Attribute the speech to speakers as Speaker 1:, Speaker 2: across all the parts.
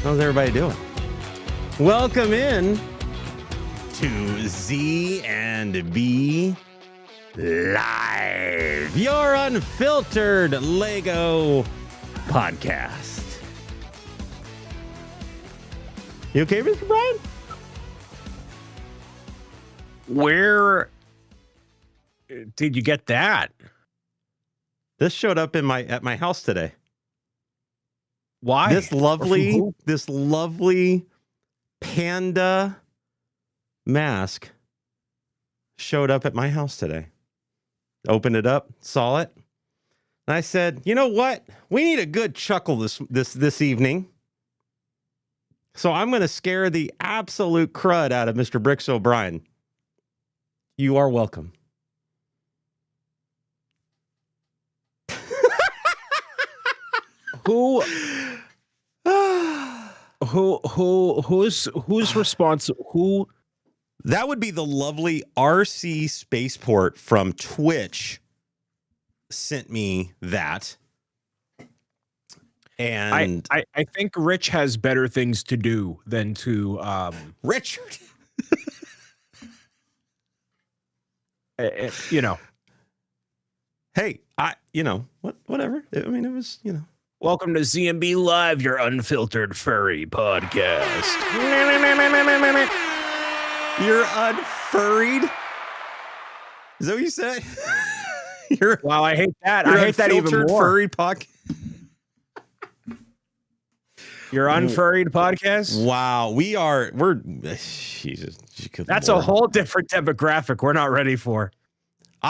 Speaker 1: How's everybody doing? Welcome in to Z and B Live, your unfiltered Lego podcast. You okay, Mr. Brian?
Speaker 2: Where did you get that?
Speaker 1: This showed up at my house today.
Speaker 2: Why?
Speaker 1: This lovely panda mask showed up at my house today. Opened it up, saw it, and I said, "You know what? We need a good chuckle this evening." So I'm going to scare the absolute crud out of Mr. Bricks O'Brien. You are welcome.
Speaker 2: Who's responsible? Who?
Speaker 1: That would be the lovely RC Spaceport from Twitch sent me that. And
Speaker 2: I think Rich has better things to do than to
Speaker 1: Richard.
Speaker 2: you know.
Speaker 1: Hey, whatever. I mean, it was,
Speaker 2: Welcome to ZMB Live, your unfiltered furry podcast.
Speaker 1: You're unfurried? Is that what you said?
Speaker 2: Wow, I hate that. I hate that even more.
Speaker 1: Furry podcast.
Speaker 2: Your unfurried podcast?
Speaker 1: Wow, we're Jesus.
Speaker 2: That's a whole different demographic we're not ready for.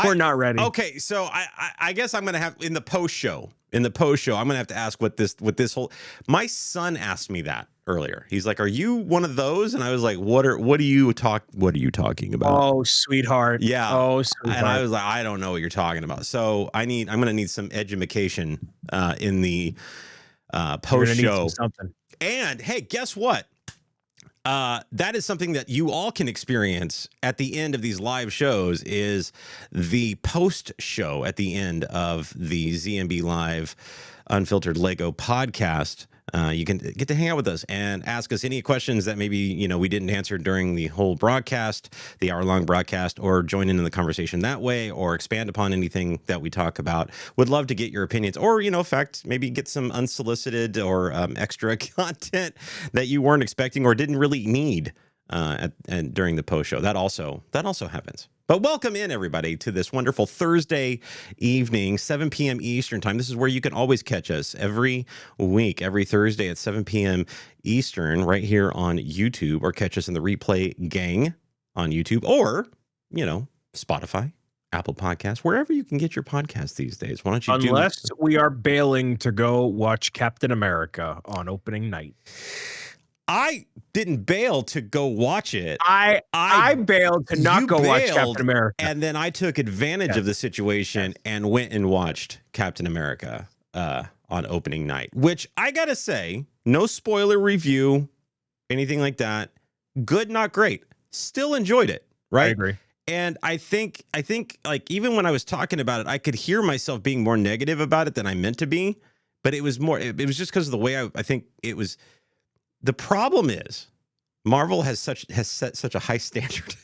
Speaker 2: We're not ready.
Speaker 1: Okay, so I guess I'm gonna have in the post show, I'm gonna have to ask what this whole. My son asked me that earlier. He's like, "Are you one of those?" And I was like, "What are you talking about?"
Speaker 2: Oh, sweetheart.
Speaker 1: Yeah.
Speaker 2: Oh, sweetheart.
Speaker 1: And I was like, "I don't know what you're talking about." So I'm gonna need some education in the post show.
Speaker 2: Something.
Speaker 1: And hey, guess what? That is something that you all can experience at the end of these live shows is the post show at the end of the ZMB Live Unfiltered Lego podcast. You can get to hang out with us and ask us any questions that maybe, we didn't answer during the whole broadcast, the hour-long broadcast, or join in the conversation that way, or expand upon anything that we talk about. Would love to get your opinions, or, in fact, maybe get some unsolicited or extra content that you weren't expecting or didn't really need during the post show. That also happens. But welcome in, everybody, to this wonderful Thursday evening, 7 p.m. Eastern time. This is where you can always catch us every week, every Thursday at 7 p.m. Eastern, right here on YouTube, or catch us in the replay gang on YouTube, or, Spotify, Apple Podcasts, wherever you can get your podcasts these days. Why don't you
Speaker 2: Unless we are bailing to go watch Captain America on opening night.
Speaker 1: I didn't bail to go watch it.
Speaker 2: I bailed to not go watch Captain America.
Speaker 1: And then I took advantage of the situation and went and watched Captain America on opening night, which I got to say, no spoiler review, anything like that. Good, not great. Still enjoyed it, right?
Speaker 2: I agree.
Speaker 1: And I think like even when I was talking about it, I could hear myself being more negative about it than I meant to be. But it was just because of the way I think it was. The problem is Marvel has set such a high standard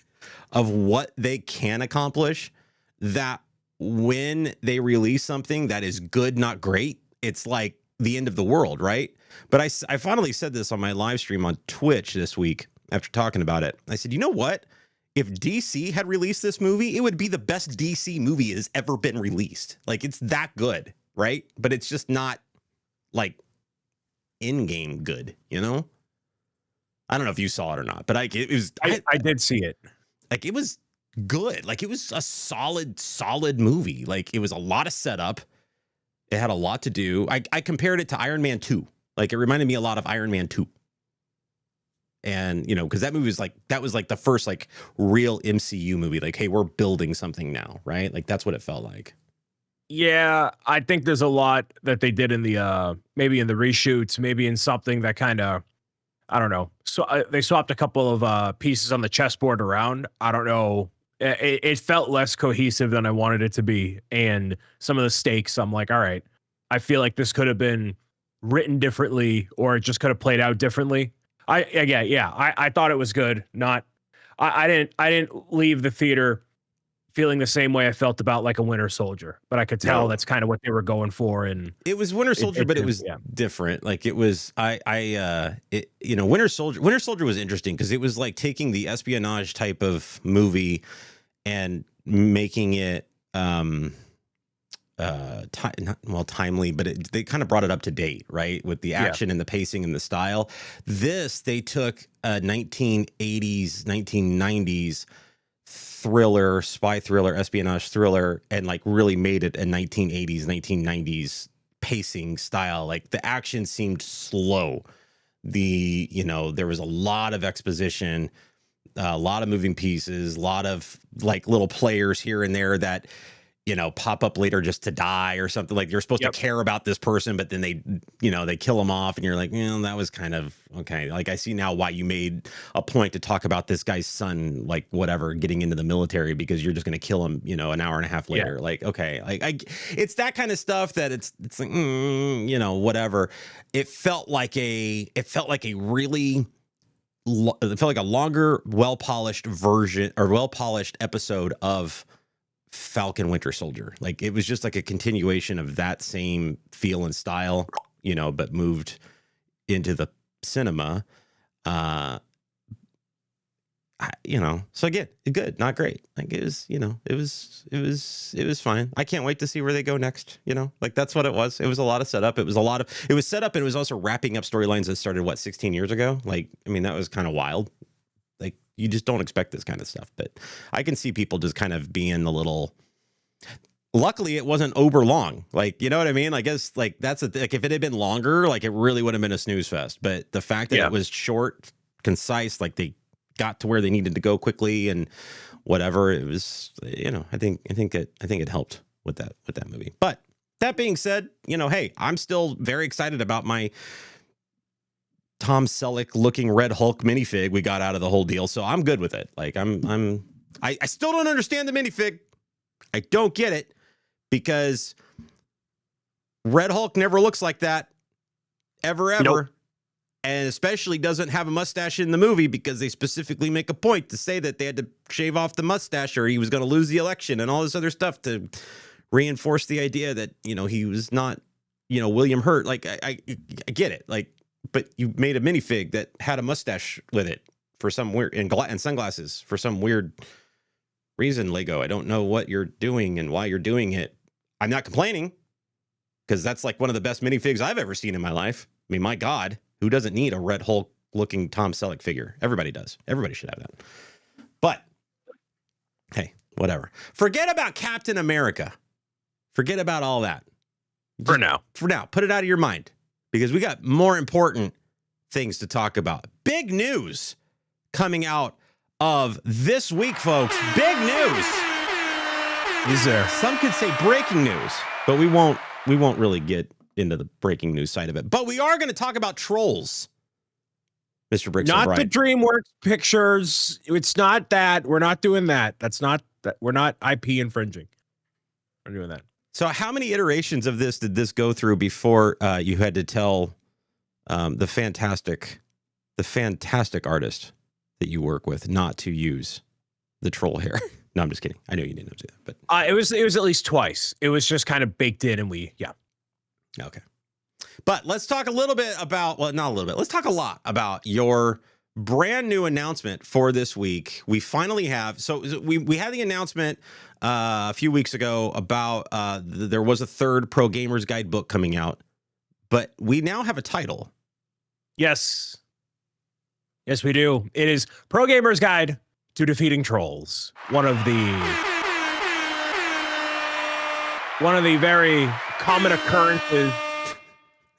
Speaker 1: of what they can accomplish that when they release something that is good, not great, it's like the end of the world, right? But I finally said this on my live stream on Twitch this week after talking about it. I said, you know what? If DC had released this movie, it would be the best DC movie has ever been released. Like, it's that good, right? But it's just not like in-game good, I don't know if you saw it or not, but I
Speaker 2: did see it.
Speaker 1: Like, it was good. Like, it was a solid movie. Like, it was a lot of setup. It had a lot to do. I compared it to Iron Man 2. Like, it reminded me a lot of Iron Man 2. And, because that movie was that was the first real MCU movie. Like, hey, we're building something now, right? Like, that's what it felt like.
Speaker 2: Yeah, I think there's a lot that they did in the maybe in the reshoots, maybe in something that kind of, I don't know. So they swapped a couple of pieces on the chessboard around. I don't know. It felt less cohesive than I wanted it to be, and some of the stakes, I'm like, all right, I feel like this could have been written differently, or it just could have played out differently. I thought it was good. I didn't leave the theater feeling the same way I felt about like a Winter Soldier, but I could tell that's kind of what they were going for. And
Speaker 1: it was Winter Soldier, but it was different. Like it was, Winter Soldier was interesting because it was like taking the espionage type of movie and making it, timely, but they kind of brought it up to date, right? With the action and the pacing and the style. They took a 1980s, 1990s thriller, spy thriller, espionage thriller, and like really made it a 1980s, 1990s pacing style. Like the action seemed slow. There was a lot of exposition, a lot of moving pieces, a lot of like little players here and there that pop up later just to die or something. Like you're supposed to care about this person, but then they kill them off, and you're like, that was kind of okay. Like I see now why you made a point to talk about this guy's son, like whatever, getting into the military, because you're just going to kill him, an hour and a half later. Like, okay, like it's that kind of stuff that it's like, whatever. It felt like a longer, well-polished version or well-polished episode of Falcon Winter Soldier. Like it was just like a continuation of that same feel and style, but moved into the cinema. So again, good, not great. Like it was, it was fine. I can't wait to see where they go next. Like that's what it was. It was a lot of setup. It was set up, and it was also wrapping up storylines that started 16 years ago. Like, I mean, that was kind of wild. Like you just don't expect this kind of stuff, but I can see people just kind of being a little. Luckily, it wasn't over long. Like, you know what I mean? I guess like like if it had been longer, like it really would have been a snooze fest. But the fact that it was short, concise, like they got to where they needed to go quickly and whatever, it was. I think it helped with that movie. But that being said, hey, I'm still very excited about my Tom Selleck looking Red Hulk minifig we got out of the whole deal, so I'm good with it. Like I still don't understand the minifig. I don't get it, because Red Hulk never looks like that ever. Nope. And especially doesn't have a mustache in the movie, because they specifically make a point to say that they had to shave off the mustache or he was going to lose the election and all this other stuff to reinforce the idea that he was not William Hurt. Like I get it, like. But you made a minifig that had a mustache with it for some weird and sunglasses for some weird reason. Lego, I don't know what you're doing and why you're doing it. I'm not complaining, because that's like one of the best minifigs I've ever seen in my life. I mean, my God, who doesn't need a Red Hulk looking Tom Selleck figure? Everybody does. Everybody should have that. But hey, whatever. Forget about Captain America. Forget about all that.
Speaker 2: For now,
Speaker 1: put it out of your mind. Because we got more important things to talk about. Big news coming out of this week, folks. Big news.
Speaker 2: Is there?
Speaker 1: Some could say breaking news, but we won't really get into the breaking news side of it. But we are going to talk about Trolls. Mr. Bricks.
Speaker 2: Not the DreamWorks pictures. It's not that. We're not doing that. That's not that. We're not IP infringing. We're doing that.
Speaker 1: So how many iterations of this did this go through before you had to tell the fantastic artist that you work with not to use the troll hair? No, I'm just kidding. I know you didn't do that, but
Speaker 2: it was at least twice. It was just kind of baked in, and
Speaker 1: okay. But let's talk a little bit about, well, not a little bit. Let's talk a lot about your brand new announcement for this week. We finally have, so we had the announcement a few weeks ago about there was a third Pro Gamers Guidebook coming out, but we now have a title.
Speaker 2: Yes, we do. It is Pro Gamers Guide to Defeating Trolls. One of the very common occurrences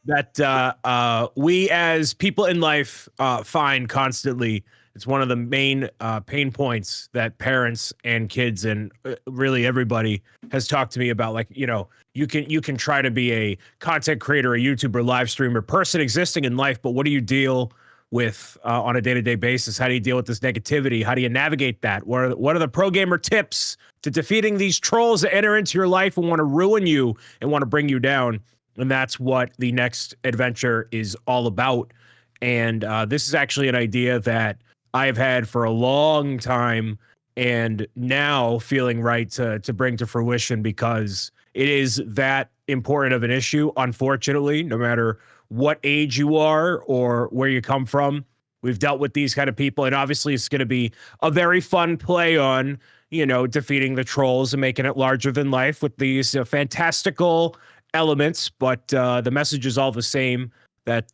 Speaker 2: that we as people in life find constantly. It's one of the main pain points that parents and kids and really everybody has talked to me about. Like, you can try to be a content creator, a YouTuber, live streamer, person existing in life, but what do you deal with on a day-to-day basis? How do you deal with this negativity? How do you navigate that? What are the pro gamer tips to defeating these trolls that enter into your life and want to ruin you and want to bring you down? And that's what the next adventure is all about. And this is actually an idea that I've had for a long time, and now feeling right to bring to fruition, because it is that important of an issue. Unfortunately, no matter what age you are or where you come from, we've dealt with these kind of people, and obviously it's going to be a very fun play on, defeating the trolls and making it larger than life with these fantastical elements. But the message is all the same, that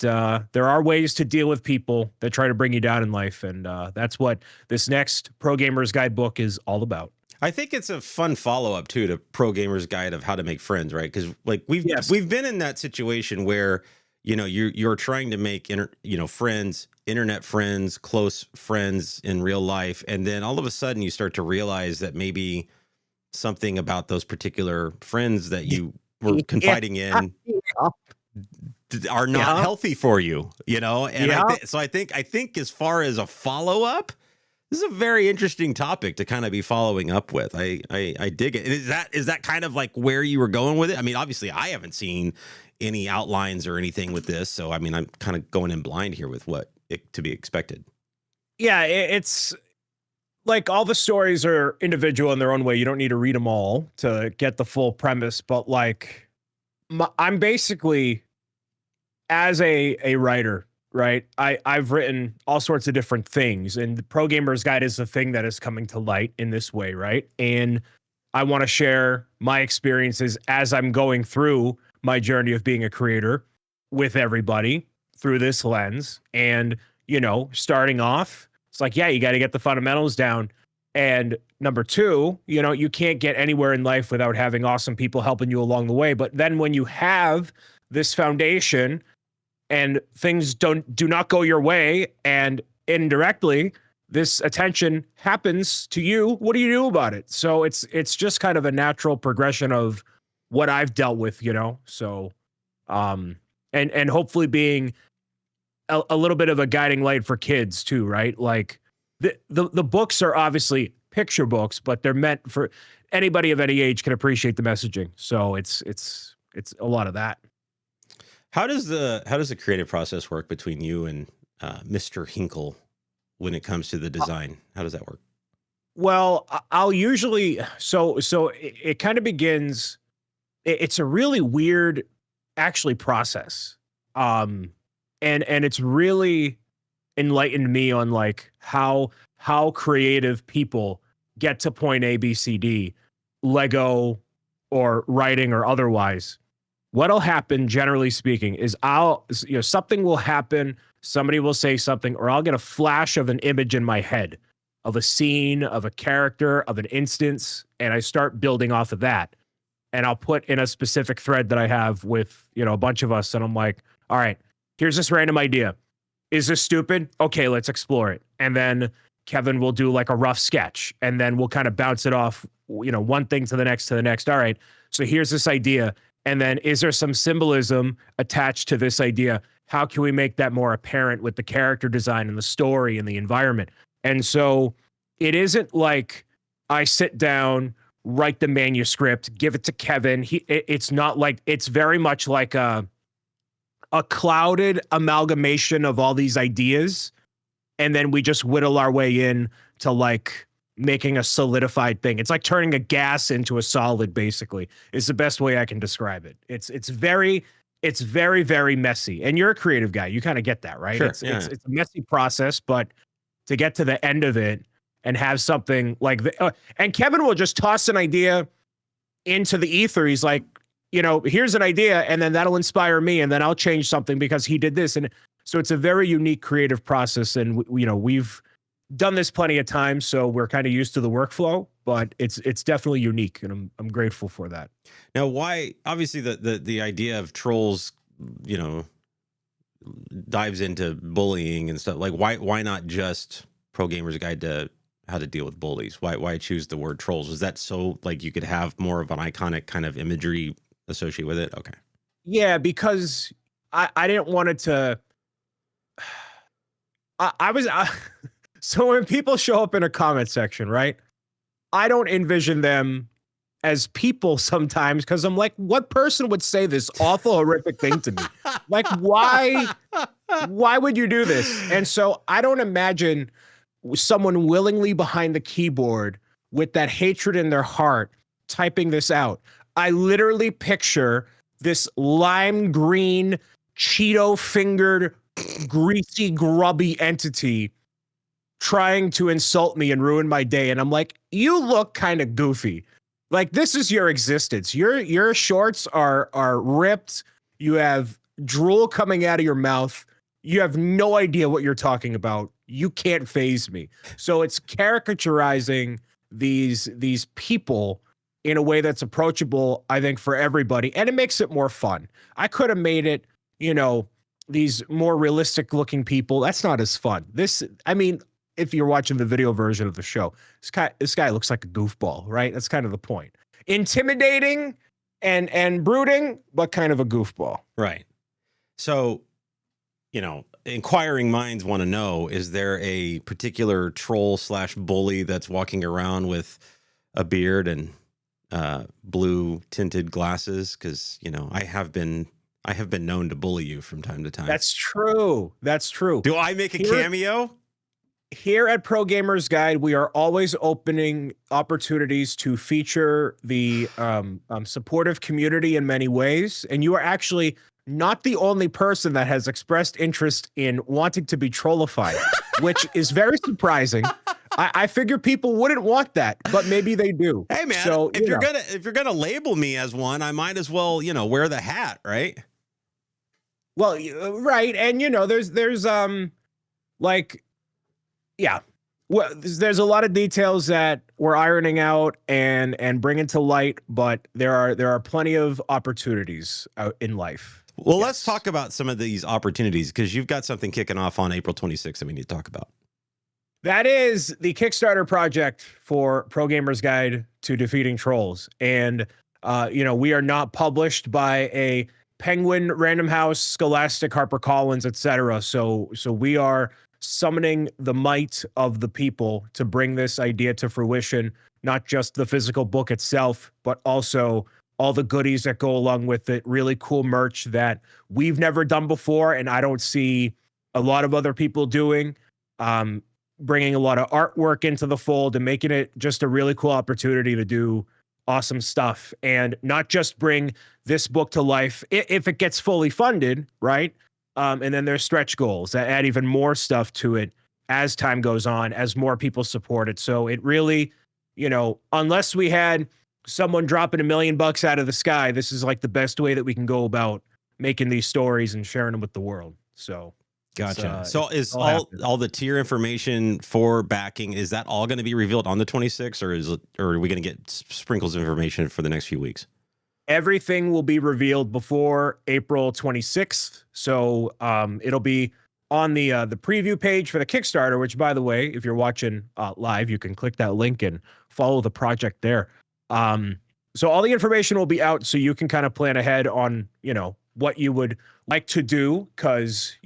Speaker 2: there are ways to deal with people that try to bring you down in life. And that's what this next Pro Gamer's Guide book is all about.
Speaker 1: I think it's a fun follow-up too to Pro Gamer's Guide of how to make friends, right? Because like
Speaker 2: Yes.
Speaker 1: we've been in that situation where you're trying to make friends, internet friends, close friends in real life, and then all of a sudden you start to realize that maybe something about those particular friends that you were confiding in are not healthy for you, and I think as far as a follow-up, this is a very interesting topic to kind of be following up with. I dig it. Is that kind of like where you were going with it? I mean, obviously I haven't seen any outlines or anything with this, so I mean, I'm kind of going in blind here with what to be expected.
Speaker 2: Yeah, it's like all the stories are individual in their own way. You don't need to read them all to get the full premise, but like I'm basically, as a writer, right? I've written all sorts of different things, and the Pro Gamer's Guide is the thing that is coming to light in this way, right? And I want to share my experiences as I'm going through my journey of being a creator with everybody through this lens. And, starting off, it's like, yeah, you got to get the fundamentals down. And number two, you can't get anywhere in life without having awesome people helping you along the way. But then when you have this foundation and things do not go your way, and indirectly this attention happens to you, what do you do about it? So it's just kind of a natural progression of what I've dealt with, so and hopefully being a little bit of a guiding light for kids too, right? Like the books are obviously picture books, but they're meant for anybody of any age can appreciate the messaging. So it's a lot of that.
Speaker 1: How does the creative process work between you and Mr. Hinkle when it comes to the design? How does that work?
Speaker 2: Well, I'll usually so it kind of begins. It's a really weird, actually, process, and it's really enlightened me on like how creative people get to point A, B, C, D, Lego or writing or otherwise. What'll happen, generally speaking, is something will happen, somebody will say something, or I'll get a flash of an image in my head of a scene, of a character, of an instance, and I start building off of that. And I'll put in a specific thread that I have with, a bunch of us, and I'm like, all right, here's this random idea. Is this stupid? Okay, let's explore it. And then Kevin will do like a rough sketch, and then we'll kind of bounce it off, one thing to the next. All right, so here's this idea. And then is there some symbolism attached to this idea? How can we make that more apparent with the character design and the story and the environment? And so it isn't like I sit down, write the manuscript, give it to Kevin. It's not like, it's very much like a clouded amalgamation of all these ideas. And then we just whittle our way in to like making a solidified thing. It's like turning a gas into a solid, basically, is the best way I can describe it. It's very, very messy. And you're a creative guy. You kind of get that, right?
Speaker 1: Sure,
Speaker 2: It's a messy process, but to get to the end of it and have something like and Kevin will just toss an idea into the ether. He's like, here's an idea, and then that'll inspire me, and then I'll change something because he did this. And so it's a very unique creative process. And we've done this plenty of times, so we're kind of used to the workflow, but it's definitely unique, and I'm grateful for that.
Speaker 1: Now, why? Obviously, the idea of trolls, dives into bullying and stuff. Like, why not just Pro Gamer's Guide to how to deal with bullies? Why choose the word trolls? Was that so like you could have more of an iconic kind of imagery associated with it? Okay.
Speaker 2: Yeah, because I didn't want it to. I was. So when people show up in a comment section, right? I don't envision them as people sometimes, because I'm like, what person would say this awful, horrific thing to me? Like, why would you do this? And so I don't imagine someone willingly behind the keyboard with that hatred in their heart typing this out. I literally picture this lime green, Cheeto fingered, greasy, grubby entity trying to insult me and ruin my day. And I'm like, you look kind of goofy. Like, this is your existence. Your shorts are ripped. You have drool coming out of your mouth. You have no idea what you're talking about. You can't faze me. So it's caricaturizing these people in a way that's approachable, I think, for everybody. And it makes it more fun. I could have made it, these more realistic looking people. That's not as fun. If you're watching the video version of the show, this guy looks like a goofball, right? That's kind of the point. Intimidating and brooding, but kind of a goofball.
Speaker 1: Right. So, inquiring minds want to know, is there a particular troll/bully that's walking around with a beard and blue tinted glasses? Because, I have been known to bully you from time to time.
Speaker 2: That's true.
Speaker 1: Do I make a cameo?
Speaker 2: Here at Pro Gamers Guide, we are always opening opportunities to feature the supportive community in many ways. And you are actually not the only person that has expressed interest in wanting to be trollified, which is very surprising. I figure people wouldn't want that, but maybe they do.
Speaker 1: Hey man, so, if you're gonna label me as one, I might as well, wear the hat, right?
Speaker 2: Well, right. And there's well, there's a lot of details that we're ironing out and bringing to light, but there are plenty of opportunities out in life.
Speaker 1: Well, yes. Let's talk about some of these opportunities, because you've got something kicking off on April 26th that we need to talk about.
Speaker 2: That is the Kickstarter project for Pro Gamers Guide to Defeating Trolls. And, we are not published by a Penguin, Random House, Scholastic, HarperCollins, etc. So we are summoning the might of the people to bring this idea to fruition, not just the physical book itself, but also all the goodies that go along with it. Really cool merch that we've never done before, and I don't see a lot of other people doing. Bringing a lot of artwork into the fold and making it just a really cool opportunity to do awesome stuff, and not just bring this book to life if it gets fully funded, right? And then there's stretch goals that add even more stuff to it as time goes on, as more people support it. So it really, unless we had someone dropping $1 million out of the sky, this is like the best way that we can go about making these stories and sharing them with the world. So
Speaker 1: gotcha. So is all the tier information for backing, is that all going to be revealed on the 26th, or are we going to get sprinkles of information for the next few weeks?
Speaker 2: Everything will be revealed before April 26th. So it'll be on the preview page for the Kickstarter, which, by the way, if you're watching live, you can click that link and follow the project there. So all the information will be out, so you can kind of plan ahead on, what you would like to do. Cause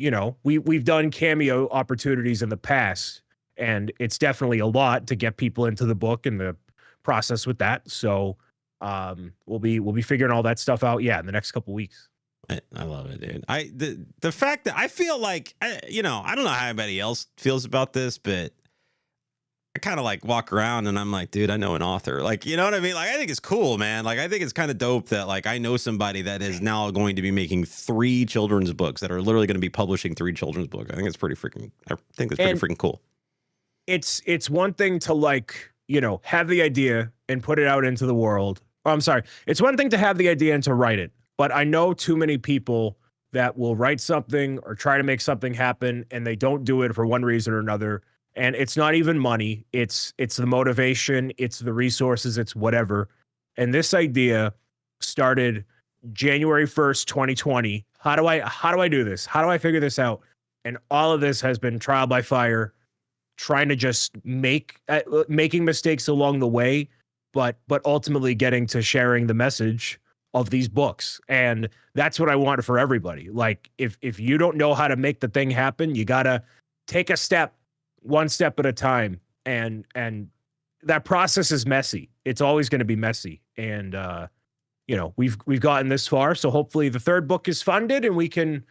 Speaker 2: we've done cameo opportunities in the past, and it's definitely a lot to get people into the book and the process with that. So we'll be figuring all that stuff out. Yeah. In the next couple weeks.
Speaker 1: I love it, dude. The fact that I feel like, I don't know how anybody else feels about this, but I kind of like walk around and I'm like, dude, I know an author. Like, you know what I mean? Like, I think it's cool, man. Like, I think it's kind of dope that, like, I know somebody that is now going to be making 3 children's books, that are literally going to be publishing 3 children's books. I think it's pretty freaking cool.
Speaker 2: It's one thing to, like, have the idea and put it out into the world. Oh, I'm sorry. It's one thing to have the idea and to write it, but I know too many people that will write something or try to make something happen, and they don't do it for one reason or another. And it's not even money. It's the motivation. It's the resources. It's whatever. And this idea started January 1st, 2020. How do I do this? How do I figure this out? And all of this has been trial by fire, trying to just making mistakes along the way, but ultimately getting to sharing the message of these books. And that's what I want for everybody. Like, if you don't know how to make the thing happen, you got to take a step, one step at a time, and that process is messy. It's always going to be messy. And, we've gotten this far. So hopefully the third book is funded and we can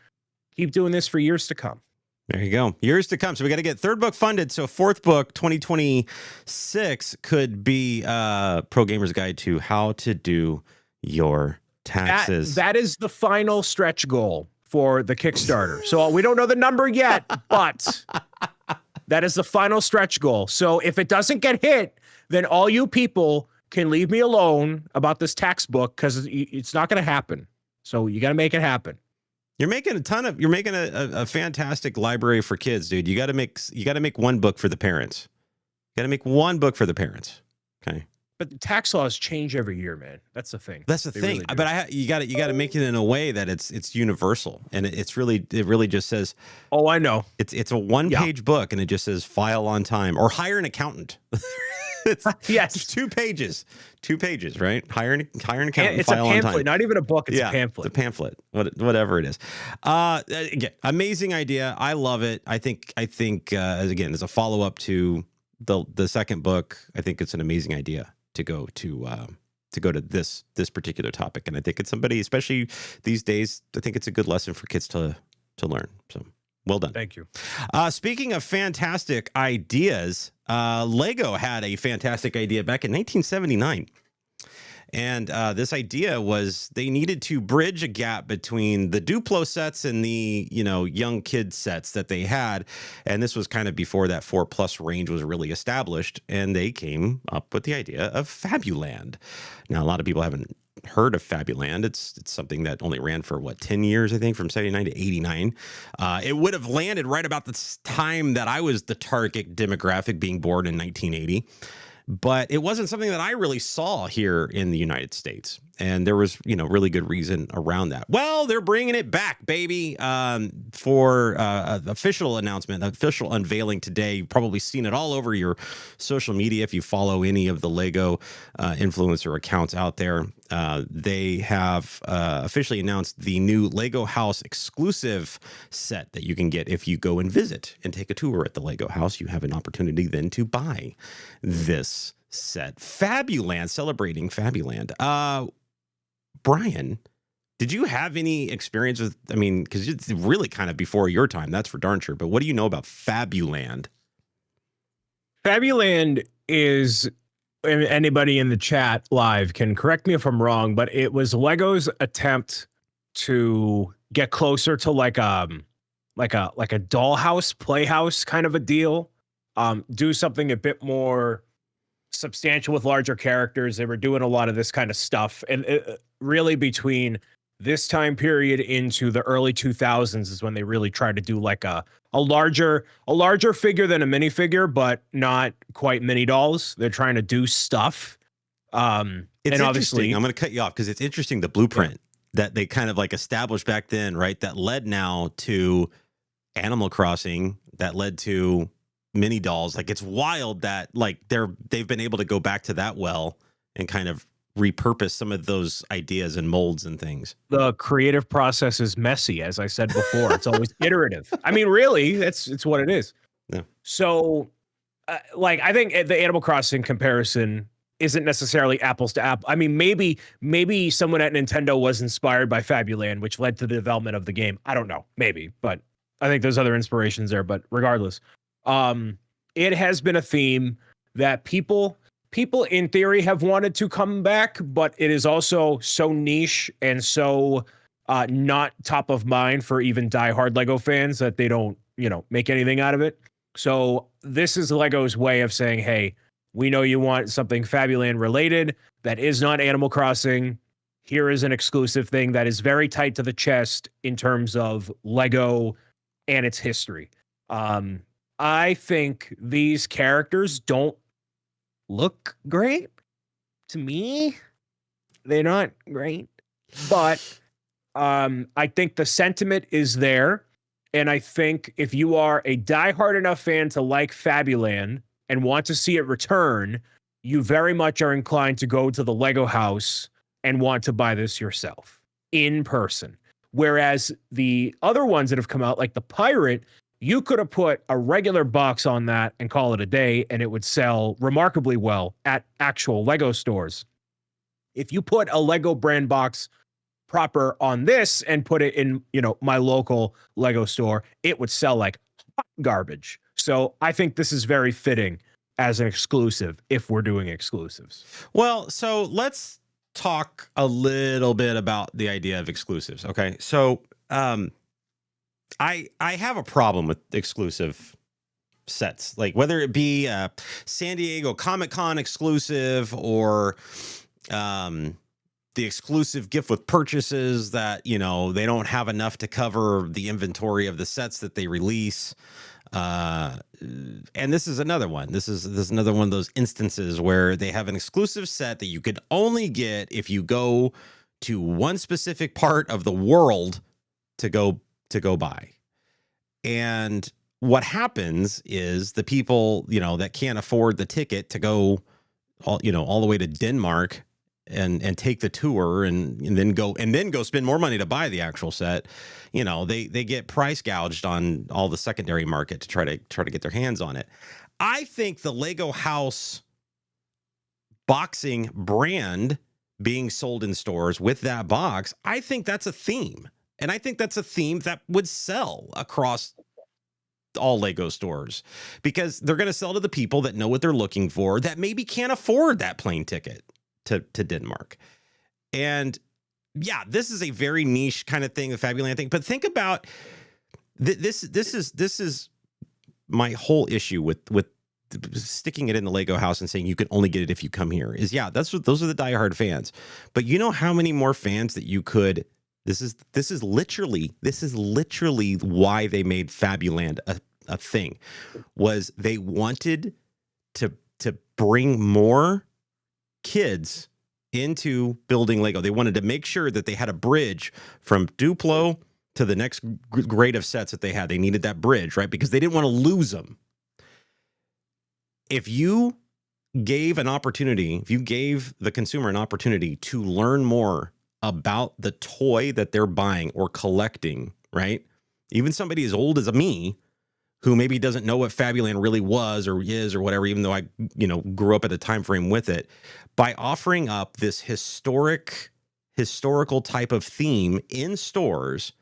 Speaker 2: keep doing this for years to come.
Speaker 1: There you go. Years to come. So we got to get third book funded. So fourth book, 2026, could be Pro Gamer's Guide to How to Do Your Taxes.
Speaker 2: That is the final stretch goal for the Kickstarter. So we don't know the number yet, but that is the final stretch goal. So if it doesn't get hit, then all you people can leave me alone about this tax book, because it's not going to happen. So you got to make it happen.
Speaker 1: You're making a fantastic library for kids, dude. You got to make one book for the parents. You got to make one book for the parents. Okay.
Speaker 2: But the tax laws change every year, man. That's the thing.
Speaker 1: That's the thing. Really, but you got to make it in a way that it's universal, and it really just says. Oh, I know. It's a one-page book, and it just says file on time or hire an accountant. It's 2 pages. 2 pages, right? Hire an accountant.
Speaker 2: It's
Speaker 1: file
Speaker 2: a pamphlet,
Speaker 1: on time.
Speaker 2: not even a book. It's a pamphlet.
Speaker 1: It's a pamphlet. Whatever it is. Again, amazing idea. I love it. I think again, as a follow up to the second book, I think it's an amazing idea to go to this particular topic, and I think it's somebody, especially these days, I think it's a good lesson for kids to learn. So well done.
Speaker 2: Thank you.
Speaker 1: Speaking of fantastic ideas, Lego had a fantastic idea back in 1979. And this idea was they needed to bridge a gap between the Duplo sets and the, young kid sets that they had. And this was kind of before that 4+ range was really established. And they came up with the idea of Fabuland. Now, a lot of people haven't heard of Fabuland. It's something that only ran for 10 years, I think, from 79 to 89. It would have landed right about the time that I was the target demographic, being born in 1980. But it wasn't something that I really saw here in the United States. And there was, really good reason around that. Well, they're bringing it back, baby, for official announcement, official unveiling today. You've probably seen it all over your social media if you follow any of the Lego influencer accounts out there. They have officially announced the new Lego House exclusive set that you can get if you go and visit and take a tour at the Lego House. You have an opportunity then to buy this set. Fabuland, celebrating Fabuland. Brian, did you have any experience with, because it's really kind of before your time, that's for darn sure, but what do you know about Fabuland?
Speaker 2: Fabuland is, anybody in the chat live can correct me if I'm wrong, but it was Lego's attempt to get closer to like a dollhouse, playhouse kind of a deal. Do something a bit more substantial with larger characters. They were doing a lot of this kind of stuff, and really between this time period into the early 2000s is when they really tried to do like a larger figure than a minifigure, but not quite mini dolls. They're trying to do stuff.
Speaker 1: It's
Speaker 2: and
Speaker 1: obviously, I'm going to cut you off because it's interesting, the blueprint that they kind of like established back then, right? That led now to Animal Crossing, that led to mini dolls. Like, it's wild that like they've been able to go back to that well and kind of repurpose some of those ideas and molds and things.
Speaker 2: The creative process is messy, as I said before. It's always iterative. Really, it's what it is.
Speaker 1: Yeah.
Speaker 2: So, I think the Animal Crossing comparison isn't necessarily apples to apples. Maybe someone at Nintendo was inspired by Fabuland, which led to the development of the game. I don't know, maybe, but I think there's other inspirations there. But regardless, it has been a theme that people in theory have wanted to come back, but it is also so niche and so not top of mind for even diehard Lego fans that they don't, make anything out of it. So this is Lego's way of saying, hey, we know you want something Fabuland related that is not Animal Crossing. Here is an exclusive thing that is very tight to the chest in terms of Lego and its history. I think these characters don't look great to me. They're not great, but I think the sentiment is there. And I think if you are a diehard enough fan to like Fabuland and want to see it return, you very much are inclined to go to the Lego House and want to buy this yourself in person. Whereas the other ones that have come out, like the Pirate, You could have put a regular box on that and call it a day, and it would sell remarkably well at actual Lego stores. If you put a Lego brand box proper on this and put it in, my local Lego store, it would sell like hot garbage. So I think this is very fitting as an exclusive if we're doing exclusives.
Speaker 1: Well, so let's talk a little bit about the idea of exclusives. Okay. So I have a problem with exclusive sets, like whether it be San Diego Comic-Con exclusive or the exclusive gift with purchases that, they don't have enough to cover the inventory of the sets that they release. And this is another one. This is another one of those instances where they have an exclusive set that you could only get if you go to one specific part of the world to go buy. And what happens is the people, that can't afford the ticket to go all the way to Denmark and take the tour and then go spend more money to buy the actual set. They get price gouged on all the secondary market to try to get their hands on it. I think the Lego House boxing brand being sold in stores with that box, I think that's a theme. And I think that's a theme that would sell across all Lego stores, because they're going to sell to the people that know what they're looking for, that maybe can't afford that plane ticket to Denmark. And yeah, this is a very niche kind of thing, the Fabuland thing. But think about this is my whole issue with sticking it in the Lego House and saying you can only get it if you come here. Is those are the diehard fans. But you know how many more fans that you could. This is literally why they made Fabuland a thing. Was they wanted to bring more kids into building Lego. They wanted to make sure that they had a bridge from Duplo to the next grade of sets that they had. They needed that bridge, right? Because they didn't want to lose them. If you gave the consumer an opportunity to learn more about the toy that they're buying or collecting, right? Even somebody as old as me, who maybe doesn't know what Fabuland really was or is or whatever, even though I, grew up at the time frame with it, by offering up this historical type of theme in stores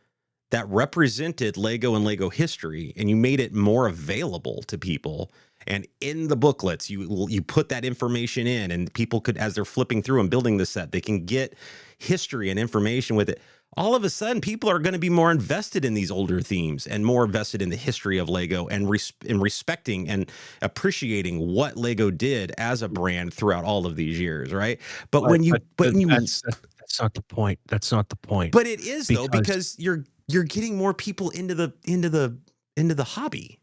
Speaker 1: that represented Lego and Lego history, and you made it more available to people. And in the booklets, you put that information in, and people could, as they're flipping through and building the set, they can get history and information with it. All of a sudden, people are going to be more invested in these older themes and more invested in the history of Lego and respecting and appreciating what Lego did as a brand throughout all of these years, right? But
Speaker 2: that's not the point. That's not the point.
Speaker 1: But it is though, because you're getting more people into the hobby.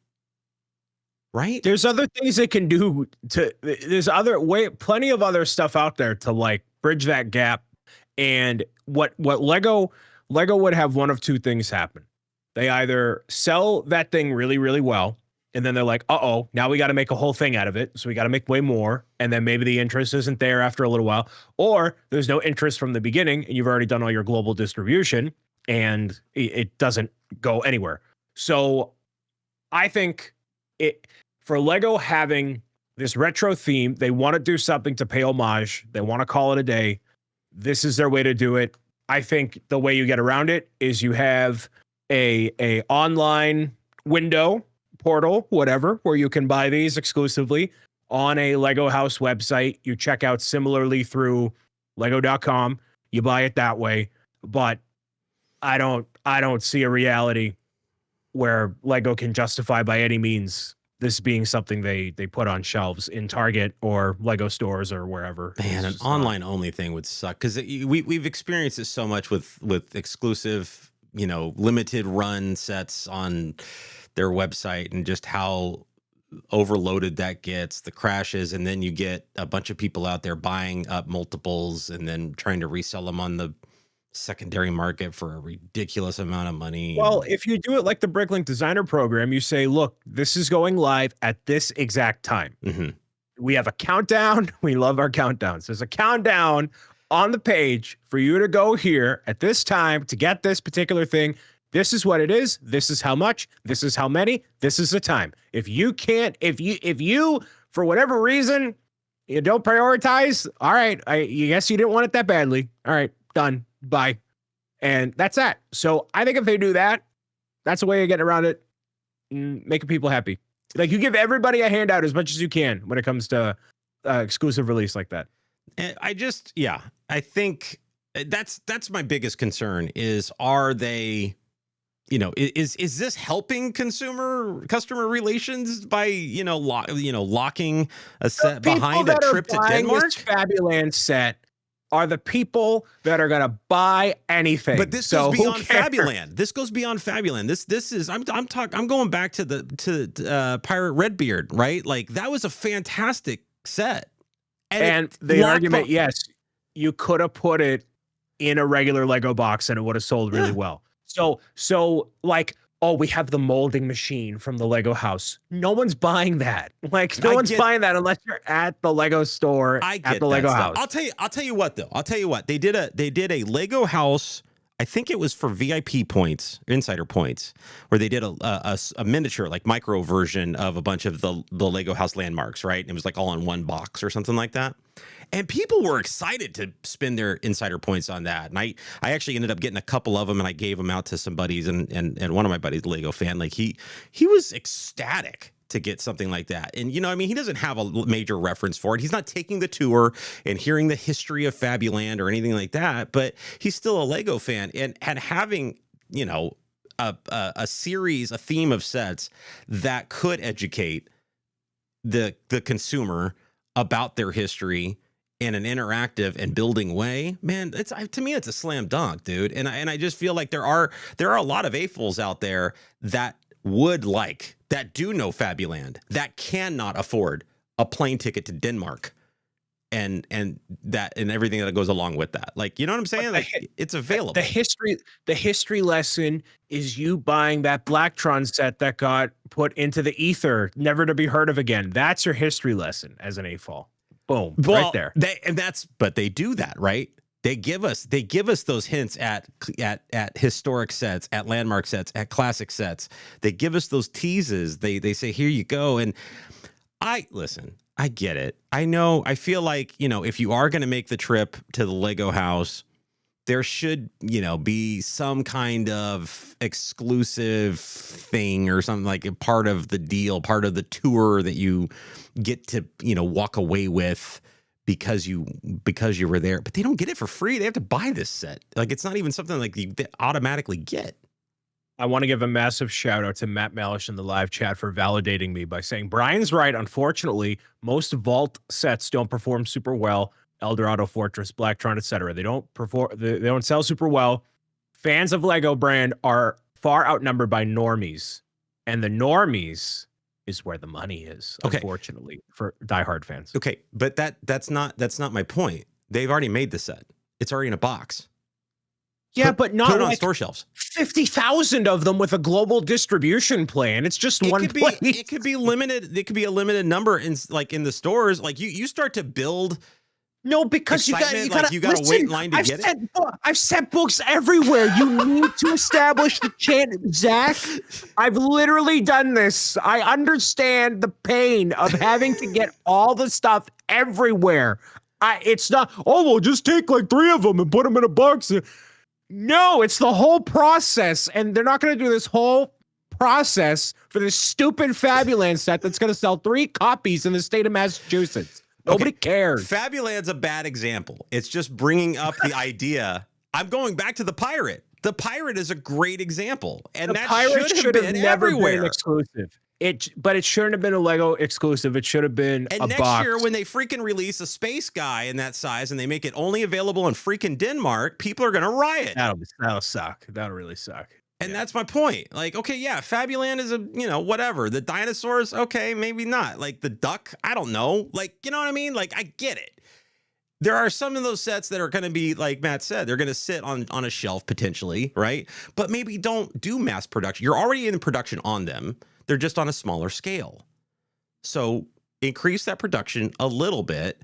Speaker 1: Right.
Speaker 2: There's other things they can do there's plenty of other stuff out there to like bridge that gap. And what Lego would have one of two things happen. They either sell that thing really, really well, and then they're like, uh-oh, now we got to make a whole thing out of it. So we got to make way more. And then maybe the interest isn't there after a little while, or there's no interest from the beginning and you've already done all your global distribution and it doesn't go anywhere. So I think for Lego having this retro theme, they want to do something to pay homage. They want to call it a day. This is their way to do it. I think the way you get around it is you have a online window, portal, whatever, where you can buy these exclusively on a Lego House website. You check out similarly through lego.com. You buy it that way. But I don't see a reality where Lego can justify by any means this being something they put on shelves in Target or Lego stores or wherever.
Speaker 1: Man, an online only thing would suck, because we've experienced this so much with exclusive, limited run sets on their website, and just how overloaded that gets, the crashes, and then you get a bunch of people out there buying up multiples and then trying to resell them on the secondary market for a ridiculous amount of money.
Speaker 2: Well, if you do it like the Bricklink Designer Program, you say, look, this is going live at this exact time.
Speaker 1: Mm-hmm.
Speaker 2: We have a countdown. We love our countdowns. There's a countdown on the page for you to go here at this time to get this particular thing. This is what it is. This is how much. This is how many. This is the time. If you for whatever reason you don't prioritize, all right, I guess you didn't want it that badly. All right, done. Bye. And that's that. So I think if they do that, that's a way of getting around it, making people happy. Like, you give everybody a handout as much as you can when it comes to exclusive release like that.
Speaker 1: I think that's my biggest concern is, are they, is this helping customer relations by, locking a set behind a trip to Denmark?
Speaker 2: This Fabuland set are the people that are going to buy anything.
Speaker 1: But this goes beyond Fabuland. This goes beyond Fabuland. This is I'm going back to Pirate Redbeard, right? Like, that was a fantastic set.
Speaker 2: And the argument, yes, you could have put it in a regular Lego box and it would have sold really well. So like, oh, we have the molding machine from the Lego house. No one's buying that. Like, no one's buying that unless you're at the Lego store at the Lego house.
Speaker 1: I'll tell you what though. They did a Lego house. I think it was for VIP points, insider points, where they did a miniature, like micro version of a bunch of the Lego house landmarks, right? And it was like all in one box or something like that. And people were excited to spend their insider points on that. And I actually ended up getting a couple of them, and I gave them out to some buddies, and one of my buddies, a Lego fan, like he was ecstatic to get something like that. And, he doesn't have a major reference for it. He's not taking the tour and hearing the history of Fabuland or anything like that, but he's still a Lego fan. And having, a series, a theme of sets that could educate the consumer about their history in an interactive and building way, man, to me, it's a slam dunk, dude. And I just feel like there are a lot of AFOLs out there that do know Fabuland, that cannot afford a plane ticket to Denmark and everything that goes along with that. Like, you know what I'm saying? Like, it's available.
Speaker 2: The history lesson is you buying that Blacktron set that got put into the ether, never to be heard of again. That's your history lesson as an AFOL. Boom, right there.
Speaker 1: But they do that, right? They give us those hints at historic sets, at landmark sets, at classic sets. They give us those teases. They say, here you go. And I get it. I know. I feel like, if you are going to make the trip to the Lego house, there should, be some kind of exclusive thing or something, like a part of the deal, part of the tour that you get to, walk away with because you were there. But they don't get it for free. They have to buy this set. Like, it's not even something like you automatically get.
Speaker 2: I want to give a massive shout out to Matt Malish in the live chat for validating me by saying, Brian's right. Unfortunately, most vault sets don't perform super well. Eldorado Fortress, Blacktron, etc. They don't sell super well. Fans of Lego brand are far outnumbered by normies, and the normies is where the money is. Okay. Unfortunately, for diehard fans.
Speaker 1: Okay, but that's not my point. They've already made the set. It's already in a box.
Speaker 2: Yeah, but not
Speaker 1: put it on
Speaker 2: like
Speaker 1: store shelves.
Speaker 2: 50,000 of them with a global distribution plan. It's just one place.
Speaker 1: It could be limited. It could be a limited number in the stores. Like, you start to build.
Speaker 2: No, because you got
Speaker 1: to wait in line to get it.
Speaker 2: I've sent books everywhere. You need to establish the chain, Zach. I've literally done this. I understand the pain of having to get all the stuff everywhere. It's not, we'll just take like 3 of them and put them in a box. No, it's the whole process, and they're not going to do this whole process for this stupid Fabuland set that's going to sell 3 copies in the state of Massachusetts. Nobody cares.
Speaker 1: Fabuland's a bad example. It's just bringing up the idea. I'm going back to the Pirate. The Pirate is a great example, and that should have never been
Speaker 2: exclusive. But it shouldn't have been a Lego exclusive. It should have been a box. And
Speaker 1: next year, when they freaking release a space guy in that size and they make it only available in freaking Denmark, people are gonna riot.
Speaker 2: That'll suck. That'll really suck.
Speaker 1: And that's my point. Like, okay, yeah, Fabuland is whatever. The dinosaurs, okay, maybe not. Like the duck, I don't know. Like, you know what I mean? Like, I get it. There are some of those sets that are going to be, like Matt said, they're going to sit on a shelf potentially, right? But maybe don't do mass production. You're already in production on them. They're just on a smaller scale. So increase that production a little bit,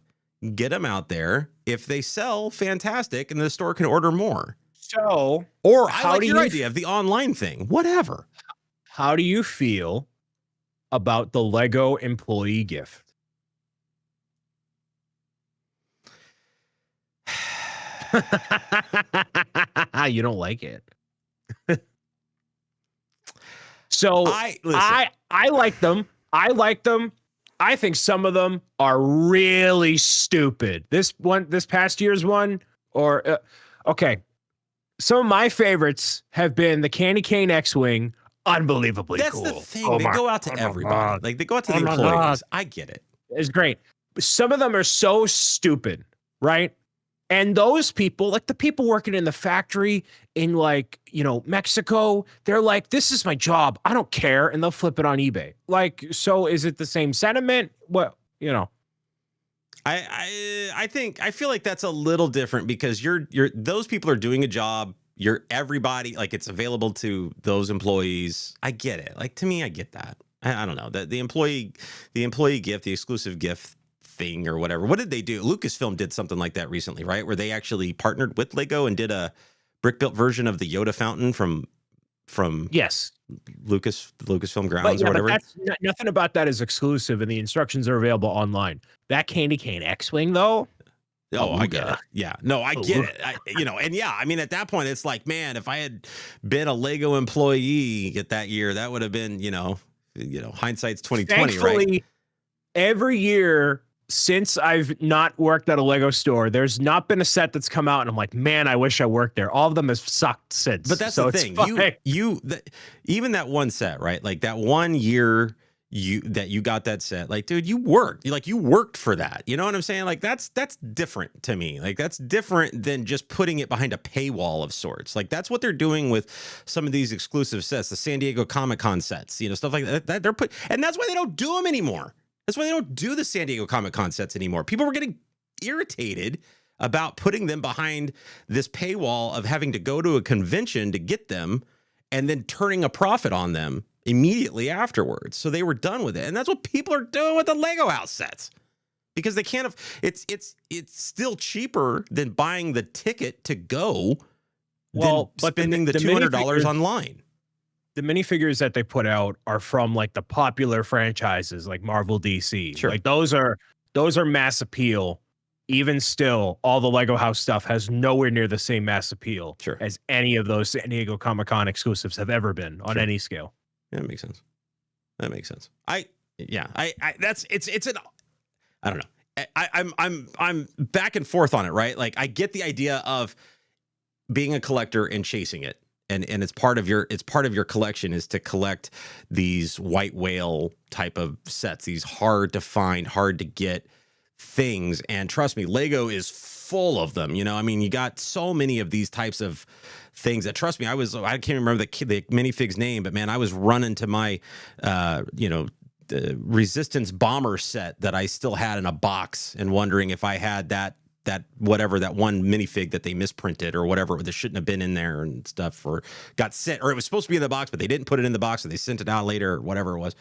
Speaker 1: get them out there. If they sell, fantastic, and the store can order more.
Speaker 2: So,
Speaker 1: Or I
Speaker 2: how
Speaker 1: like
Speaker 2: do
Speaker 1: your
Speaker 2: you
Speaker 1: idea of the online thing. Whatever.
Speaker 2: how do you feel about the Lego employee gift? You don't like it. So
Speaker 1: I listen.
Speaker 2: I like them. I like them. I think some of them are really stupid. This past year's one, or okay, some of my favorites have been the Candy Cane X-wing, unbelievably
Speaker 1: That's the
Speaker 2: cool.
Speaker 1: thing. They go out to everybody. Like they go out to the employees. I get it.
Speaker 2: It's great. Some of them are so stupid, right? And those people, like the people working in the factory in like, Mexico, they're like, this is my job. I don't care. And they'll flip it on eBay. Like, so is it the same sentiment? Well,
Speaker 1: I feel like that's a little different because you're those people are doing a job. You're everybody, like it's available to those employees. I get it. Like to me, I get that. I don't know that the employee gift, the exclusive gift thing or whatever. What did they do? Lucasfilm did something like that recently, right? Where they actually partnered with Lego and did a brick built version of the Yoda fountain from
Speaker 2: yes,
Speaker 1: Lucasfilm grounds or whatever.
Speaker 2: But nothing about that is exclusive, and the instructions are available online. That Candy Cane X-wing, though.
Speaker 1: Oh, I get it. Yeah, no, I get it. And yeah, I mean, at that point, it's like, man, if I had been a Lego employee at that year, that would have been, hindsight's 2020, right?
Speaker 2: Every year since I've not worked at a Lego store, there's not been a set that's come out and I'm like, man, I wish I worked there. All of them have sucked since.
Speaker 1: But that's the thing. Even that one set, right? Like that 1 year you got that set, like, dude, you worked for that. You know what I'm saying? Like that's different to me. Like that's different than just putting it behind a paywall of sorts. Like that's what they're doing with some of these exclusive sets, the San Diego Comic-Con sets, stuff like that. And that's why they don't do them anymore. That's why they don't do the San Diego Comic-Con sets anymore. People were getting irritated about putting them behind this paywall of having to go to a convention to get them and then turning a profit on them immediately afterwards. So they were done with it. And that's what people are doing with the Lego house sets. Because they can't it's still cheaper than buying the ticket to go than spending the $200 online.
Speaker 2: The minifigures that they put out are from like the popular franchises like Marvel, DC.
Speaker 1: Sure.
Speaker 2: Like those are mass appeal. Even still, all the Lego house stuff has nowhere near the same mass appeal as any of those San Diego Comic-Con exclusives have ever been on any scale.
Speaker 1: Yeah, that makes sense. I don't know. I'm back and forth on it, right? Like I get the idea of being a collector and chasing it. And it's part of your collection is to collect these white whale type of sets, these hard to find, hard to get things. And trust me, Lego is full of them. I mean, you got so many of these types of things that, trust me, I can't remember the minifig's name, but man, I was running to my the Resistance bomber set that I still had in a box and wondering if I had that one minifig that they misprinted or whatever that shouldn't have been in there and stuff, or got sent, or it was supposed to be in the box, but they didn't put it in the box, so they sent it out later or whatever it was.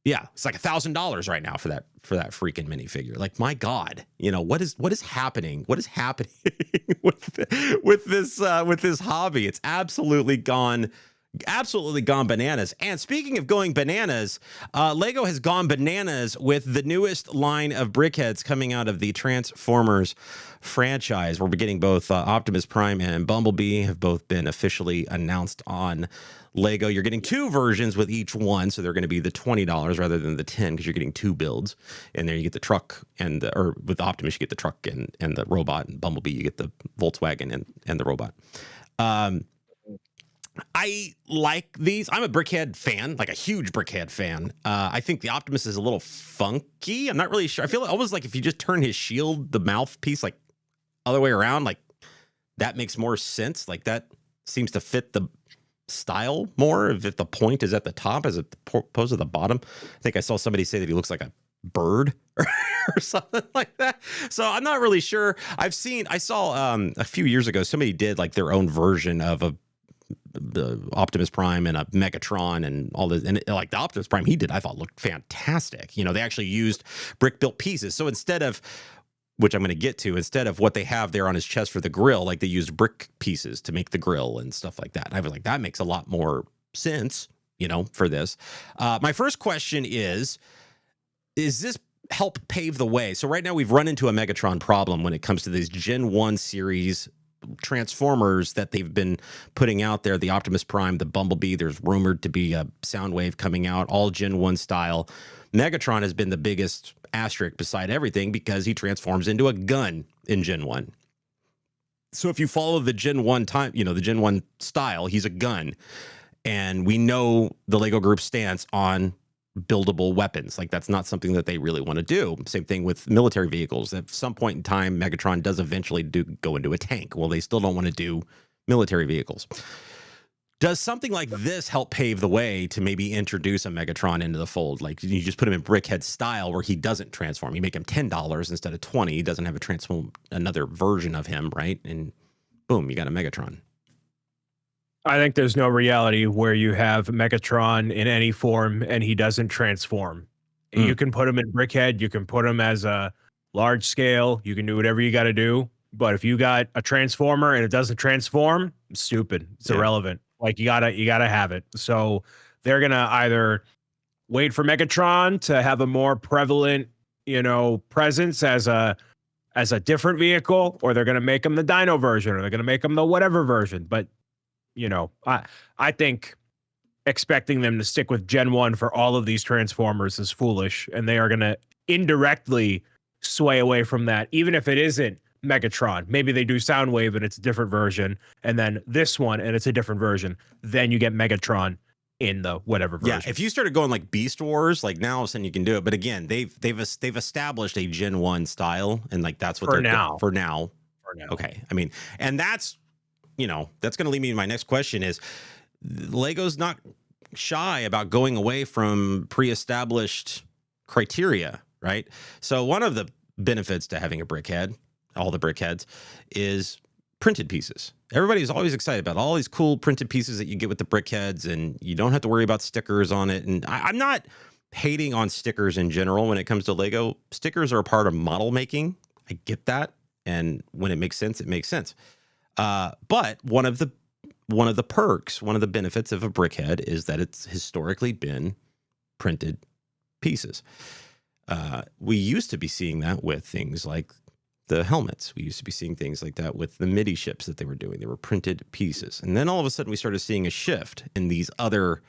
Speaker 1: Yeah, it's like $1,000 right now for that freaking minifigure. Like, my God, what is happening? What is happening with this hobby? It's absolutely gone bananas. And speaking of going bananas, Lego has gone bananas with the newest line of brickheads coming out of the Transformers franchise. We're getting both Optimus Prime and Bumblebee have both been officially announced on Lego. You're getting two versions with each one, so they're going to be the $20 rather than the $10 because you're getting two builds. And there you get the truck or with Optimus you get the truck and the robot, and Bumblebee you get the Volkswagen and the robot. I like these. I'm a Brickhead fan, like a huge Brickhead fan. I think the Optimus is a little funky. I'm not really sure. I feel almost like if you just turn his shield, the mouthpiece, like other way around, like that makes more sense. Like that seems to fit the style more if the point is at the top as opposed to the bottom. I think I saw somebody say that he looks like a bird or something like that. So I'm not really sure. I saw a few years ago, somebody did like their own version of the Optimus Prime and a Megatron and all this, and like the Optimus Prime he did, I thought looked fantastic. They actually used brick built pieces. So instead of which I'm going to get to, instead of what they have there on his chest for the grill. Like they used brick pieces to make the grill and stuff like that. And I was like, that makes a lot more sense, for this. My first question is this help pave the way? So right now we've run into a Megatron problem when it comes to these Gen 1 series Transformers that they've been putting out there. The Optimus Prime, the Bumblebee, there's rumored to be a Soundwave coming out, all Gen 1 style. Megatron has been the biggest asterisk beside everything because he transforms into a gun in Gen 1. So if you follow the Gen 1 time, the Gen 1 style, he's a gun. And we know the Lego Group's stance on buildable weapons. Like that's not something that they really want to do. Same thing with military vehicles. At some point in time, Megatron does eventually go into a tank. Well, they still don't want to do military vehicles. Does something like this help pave the way to maybe introduce a Megatron into the fold? Like you just put him in Brickhead style where he doesn't transform. You make him $10 instead of 20. He doesn't have a transform, another version of him, right? And boom, you got a Megatron.
Speaker 2: I think there's no reality where you have Megatron in any form and he doesn't transform. You can put him in Brickhead. You can put him as a large scale. You can do whatever you got to do. But if you got a Transformer and it doesn't transform, it's stupid. It's irrelevant. Like you gotta have it. So they're gonna either wait for Megatron to have a more prevalent, presence as a different vehicle, or they're gonna make him the Dino version, or they're gonna make him the whatever version. But I think expecting them to stick with Gen 1 for all of these Transformers is foolish, and they are gonna indirectly sway away from that, even if it isn't Megatron. Maybe they do Soundwave and it's a different version, and then this one and it's a different version. Then you get Megatron in the whatever version.
Speaker 1: Yeah, if you started going like Beast Wars, like now all of a sudden you can do it. But again, they've established a Gen 1 style, and like that's what
Speaker 2: For
Speaker 1: they're
Speaker 2: now.
Speaker 1: for now. Okay, I mean, and that's that's going to lead me to my next question: is Lego's not shy about going away from pre-established criteria, right? So one of the benefits to having a Brickhead, all the Brickheads, is printed pieces. Everybody's always excited about all these cool printed pieces that you get with the Brickheads, and you don't have to worry about stickers on it. And I'm not hating on stickers in general when it comes to Lego. Stickers are a part of model making. I get that. And when it makes sense, it makes sense. But one of the perks, one of the benefits of a Brickhead is that it's historically been printed pieces. We used to be seeing that with things like the helmets. We used to be seeing things like that with the MIDI ships that they were doing. They were printed pieces. And then all of a sudden we started seeing a shift in these other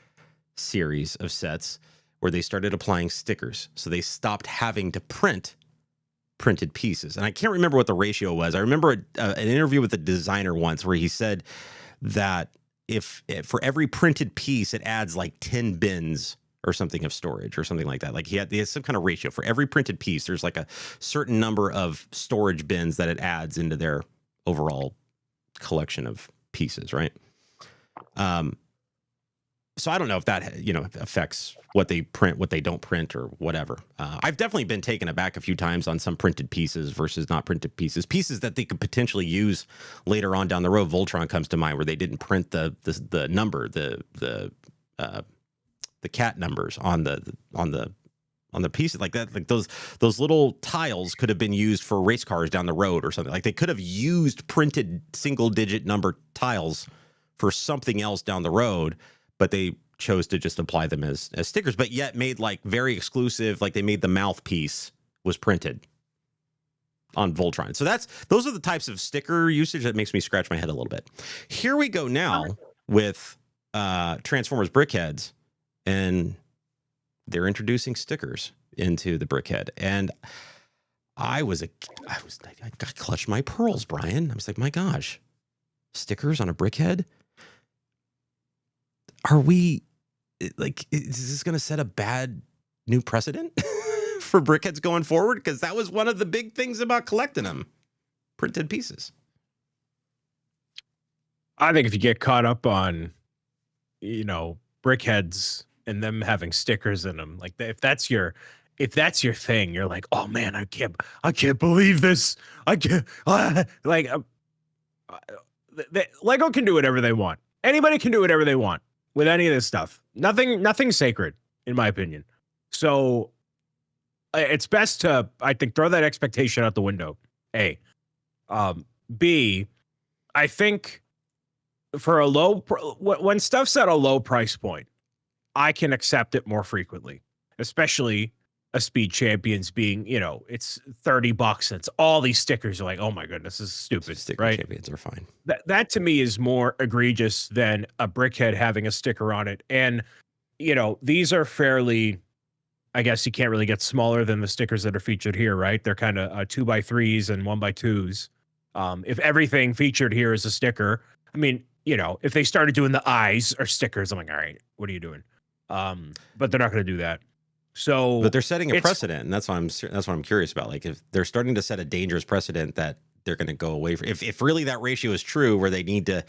Speaker 1: series of sets where they started applying stickers. So they stopped having to print printed pieces. And I can't remember what the ratio was. I remember an interview with a designer once where he said that if for every printed piece, it adds like 10 bins or something of storage or something like that. Like he had some kind of ratio for every printed piece. There's like a certain number of storage bins that it adds into their overall collection of pieces, right? So I don't know if that affects what they print, what they don't print, or whatever. I've definitely been taken aback a few times on some printed pieces versus not printed pieces that they could potentially use later on down the road. Voltron comes to mind, where they didn't print the number, the cat numbers on the pieces like that. Like those little tiles could have been used for race cars down the road or something. Like they could have used printed single digit number tiles for something else down the road, but they chose to just apply them as stickers, but yet made like very exclusive. Like they made the mouthpiece was printed on Voltron. So those are the types of sticker usage that makes me scratch my head a little bit. Here we go now with Transformers Brickheads, and they're introducing stickers into the Brickhead. And I clutched my pearls, Brian. I was like, my gosh, stickers on a Brickhead? Are we like, is this going to set a bad new precedent for Brickheads going forward? Because that was one of the big things about collecting them, printed pieces.
Speaker 2: I think if you get caught up on, Brickheads and them having stickers in them, like if that's your thing, you're like, oh man, I can't believe this. I can't Lego can do whatever they want. Anybody can do whatever they want with any of this stuff. Nothing's sacred, in my opinion. So it's best to, I think, throw that expectation out the window. A, B, I think for a when stuff's at a low price point, I can accept it more frequently, especially a Speed Champions being, it's $30 and it's all these stickers are like, oh my goodness, this is stupid,
Speaker 1: Sticker
Speaker 2: right?
Speaker 1: Champions are fine.
Speaker 2: That to me is more egregious than a Brickhead having a sticker on it. And, these are fairly, I guess you can't really get smaller than the stickers that are featured here, right? They're kind of 2x3s and 1x2s. If everything featured here is a sticker, I mean, if they started doing the eyes or stickers, I'm like, all right, what are you doing? But they're not going to do that. So,
Speaker 1: but they're setting a precedent, and that's what I'm curious about. Like, if they're starting to set a dangerous precedent that they're going to go away from, if really that ratio is true, where they need to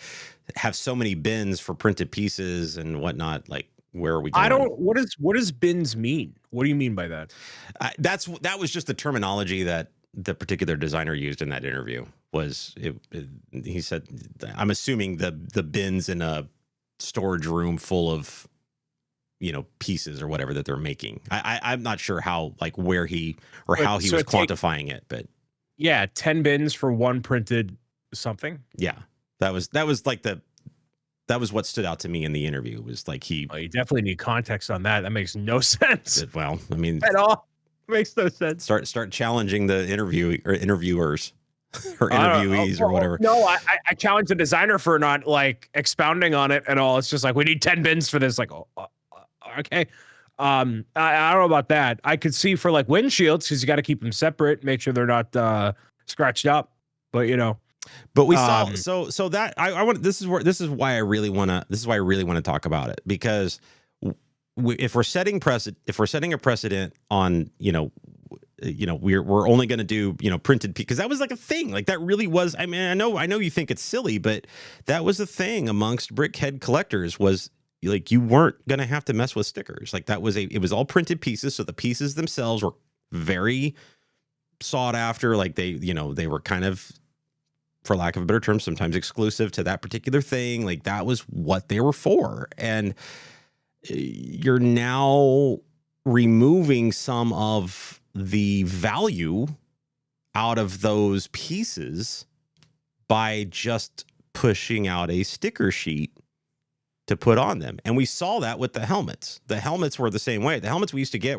Speaker 1: have so many bins for printed pieces and whatnot, like, where are we going?
Speaker 2: What does bins mean? What do you mean by that?
Speaker 1: That was just the terminology that the particular designer used in that interview. He said, I'm assuming the bins in a storage room full of pieces or whatever that they're making. I'm not sure how, like, where he or how he was quantifying it, but
Speaker 2: yeah, 10 bins for one printed something.
Speaker 1: Yeah, that was what stood out to me in the interview. Was like you
Speaker 2: definitely need context on that. That makes no sense.
Speaker 1: Well, I mean,
Speaker 2: at all. Makes no sense.
Speaker 1: Start challenging the interviewers or interviewees or whatever.
Speaker 2: No, I challenge the designer for not like expounding on it at all. It's just like, we need 10 bins for this. Like, okay. I don't know about that. I could see for like windshields, because you got to keep them separate, make sure they're not scratched up. But
Speaker 1: but we saw so that I want, this is why I really want to talk about it, because if we're setting a precedent on we're only going to do printed, because that was like a thing, like that really was. I mean, I know you think it's silly, but that was a thing amongst Brickhead collectors, was like you weren't going to have to mess with stickers. Like it was all printed pieces, so the pieces themselves were very sought after. Like they were kind of, for lack of a better term, sometimes exclusive to that particular thing. Like that was what they were for. And you're now removing some of the value out of those pieces by just pushing out a sticker sheet to put on them. And we saw that with the helmets. The helmets were the same way. The helmets we used to get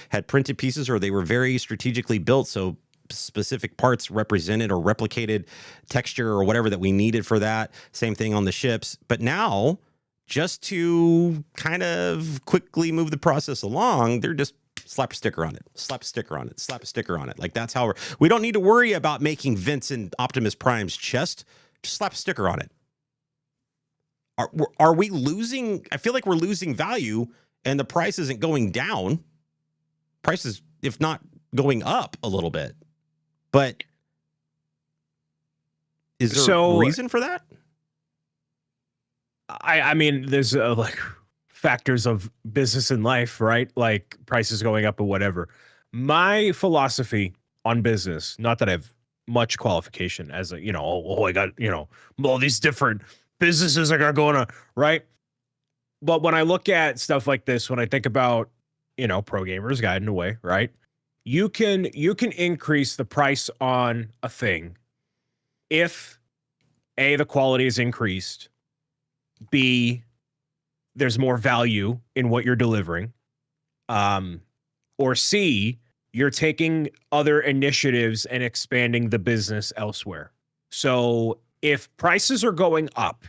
Speaker 1: had printed pieces, or they were very strategically built, so specific parts represented or replicated texture or whatever that we needed for that. Same thing on the ships. But now, just to kind of quickly move the process along, they're just slap a sticker on it, slap a sticker on it, slap a sticker on it. Like that's how we don't need to worry about making Vince and Optimus Prime's chest. Just slap a sticker on it. Are we losing? I feel like we're losing value, and the price isn't going down. Prices, if not going up a little bit, but is there a reason for that?
Speaker 2: I mean, there's like factors of business and life, right? Like prices going up or whatever. My philosophy on business, not that I have much qualification as a, I got, all these different businesses I got going on, right? But when I look at stuff like this, when I think about, Pro Gamers Guide in a way, right? You can increase the price on a thing if A, the quality is increased, B, there's more value in what you're delivering, or C, you're taking other initiatives and expanding the business elsewhere. So if prices are going up,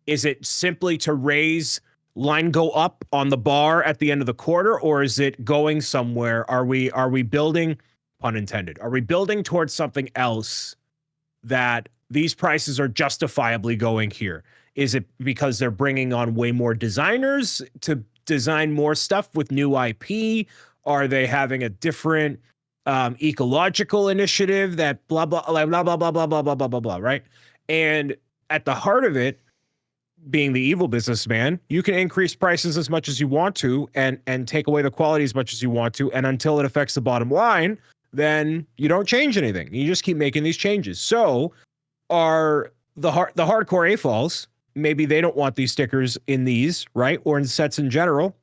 Speaker 2: is it simply to raise line go up on the bar at the end of the quarter, or is it going somewhere? Are we building, pun intended, are we building towards something else that these prices are justifiably going here? Is it because they're bringing on way more designers to design more stuff with new IP? Are they having a different ecological initiative that blah, blah, blah, blah, blah, blah, blah, blah, blah, blah, blah, blah, right? And at the heart of it, being the evil businessman, you can increase prices as much as you want to and take away the quality as much as you want to. And until it affects the bottom line, then you don't change anything. You just keep making these changes. So are the hardcore AFOLs, maybe they don't want these stickers in these, right? Or in sets in general.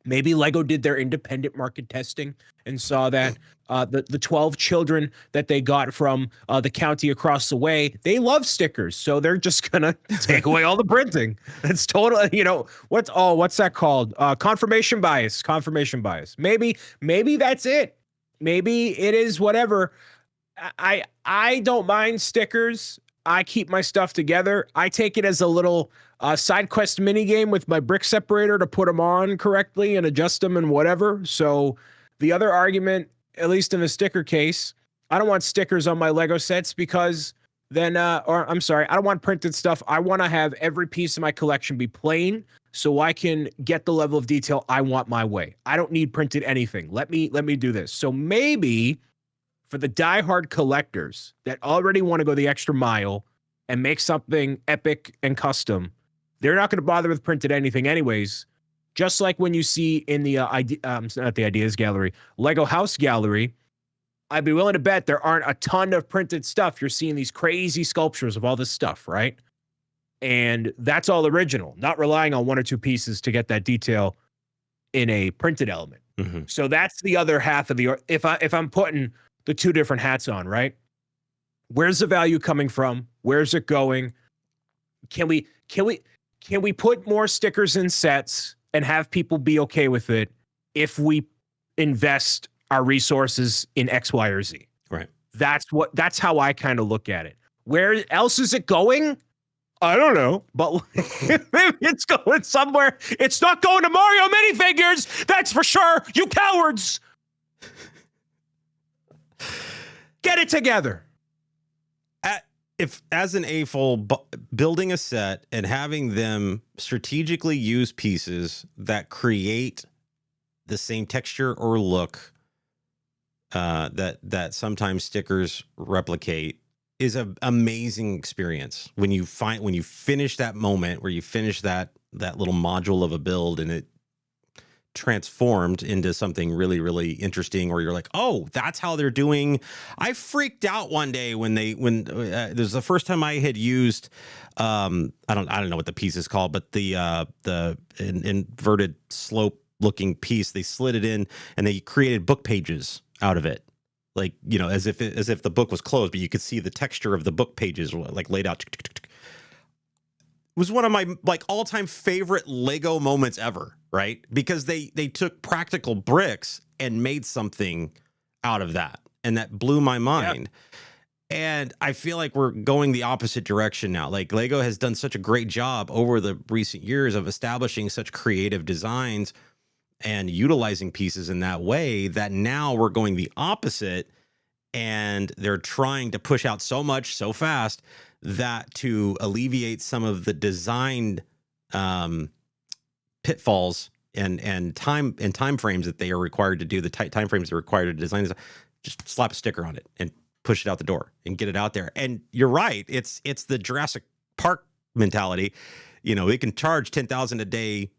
Speaker 2: Maybe Lego did their independent market testing and saw that the 12 children that they got from the county across the way, they love stickers. So they're just going to take away all the printing. That's totally, what's that called? Confirmation bias. Maybe that's it. Maybe it is whatever. I don't mind stickers. I keep my stuff together. I take it as a little side quest mini game with my brick separator to put them on correctly and adjust them and whatever. So the other argument, at least in the sticker case, I don't want stickers on my Lego sets because then, I don't want printed stuff. I want to have every piece of my collection be plain so I can get the level of detail I want my way. I don't need printed anything. Let me do this. So maybe for the diehard collectors that already want to go the extra mile and make something epic and custom, they're not going to bother with printed anything anyways. Just like when you see in the not the Ideas Gallery, Lego House Gallery, I'd be willing to bet there aren't a ton of printed stuff. You're seeing these crazy sculptures of all this stuff, right? And that's all original, not relying on one or two pieces to get that detail in a printed element.
Speaker 1: Mm-hmm.
Speaker 2: So that's the other half of the, if I'm putting the two different hats on, right? Where's the value coming from? Where's it going? Can we put more stickers in sets and have people be okay with it if we invest our resources in X, Y, or Z?
Speaker 1: Right.
Speaker 2: That's how I kind of look at it. Where else is it going? I don't know, but maybe it's going somewhere. It's not going to Mario minifigures. That's for sure. You cowards. Get it together.
Speaker 1: If as an AFOL, building a set and having them strategically use pieces that create the same texture or look that sometimes stickers replicate is an amazing experience. When you finish that moment where you finish that little module of a build and it transformed into something really, really interesting, or you're like, oh, that's how they're doing. I freaked out one day when this was the first time I had used I don't know what the piece is called, but the inverted slope looking piece, they slid it in and they created book pages out of it, like, as if the book was closed, but you could see the texture of the book pages like laid out. It was one of my all-time favorite Lego moments ever, right? Because they took practical bricks and made something out of that, and that blew my mind. Yep. And I feel like we're going the opposite direction now. Like, Lego has done such a great job over the recent years of establishing such creative designs and utilizing pieces in that way that now we're going the opposite, and they're trying to push out so much so fast that to alleviate some of the designed pitfalls and time frames that they are required to do, the tight time frames they're required to design, just slap a sticker on it and push it out the door and get it out there. And you're right, it's the Jurassic Park mentality. They can charge $10,000 a day,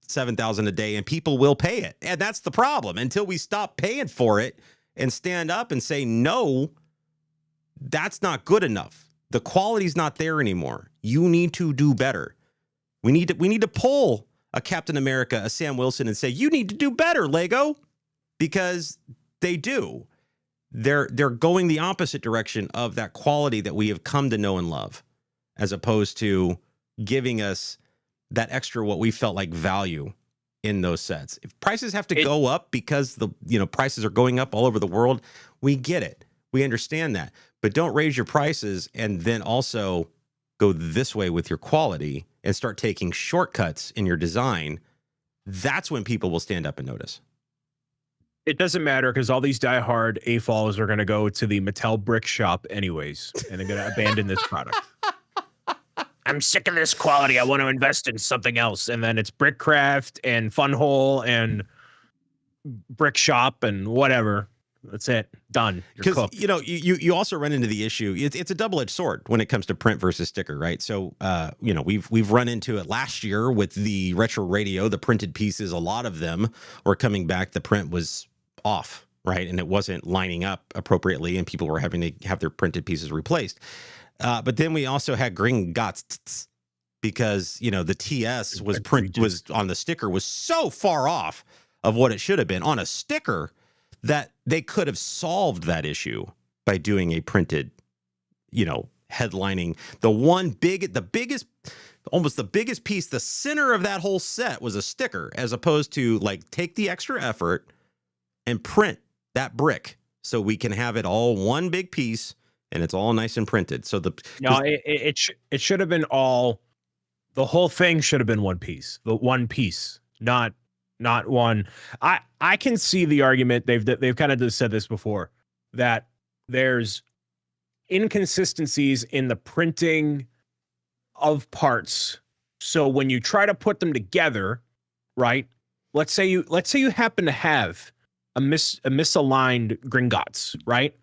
Speaker 1: $7,000 a day, and people will pay it. And that's the problem. Until we stop paying for it and stand up and say, no, that's not good enough. The quality's not there anymore. You need to do better. We need to pull a Captain America, a Sam Wilson, and say, you need to do better, Lego, because they do. They're going the opposite direction of that quality that we have come to know and love, as opposed to giving us that extra, what we felt like, value in those sets. If prices have to go up because the prices are going up all over the world, we get it. We understand that. But don't raise your prices and then also go this way with your quality and start taking shortcuts in your design. That's when people will stand up and notice.
Speaker 2: It doesn't matter, because all these diehard AFOLs are going to go to the Mattel brick shop anyways, and they're going to abandon this product. I'm sick of this quality. I want to invest in something else. And then it's Brickcraft and Funhole and Brick Shop and whatever. That's it. Done. You're cooked.
Speaker 1: You also run into the issue. It's a double-edged sword when it comes to print versus sticker, right? So, we've run into it last year with the retro radio, the printed pieces. A lot of them were coming back. The print was off, right? And it wasn't lining up appropriately, and people were having to have their printed pieces replaced. But then we also had Gringotts because, you know, the TS was on the sticker was so far off of what it should have been on a sticker that they could have solved that issue by doing a printed, you know, headlining. Almost the biggest piece, the center of that whole set was a sticker, as opposed to like take the extra effort and print that brick so we can have it all one big piece and it's all nice and printed. So
Speaker 2: it should have been the whole thing should have been one piece, the one piece, not one. I can see the argument. They've kind of just said this before, that there's inconsistencies in the printing of parts. So when you try to put them together, right? Let's say you happen to have a misaligned Gringotts, right?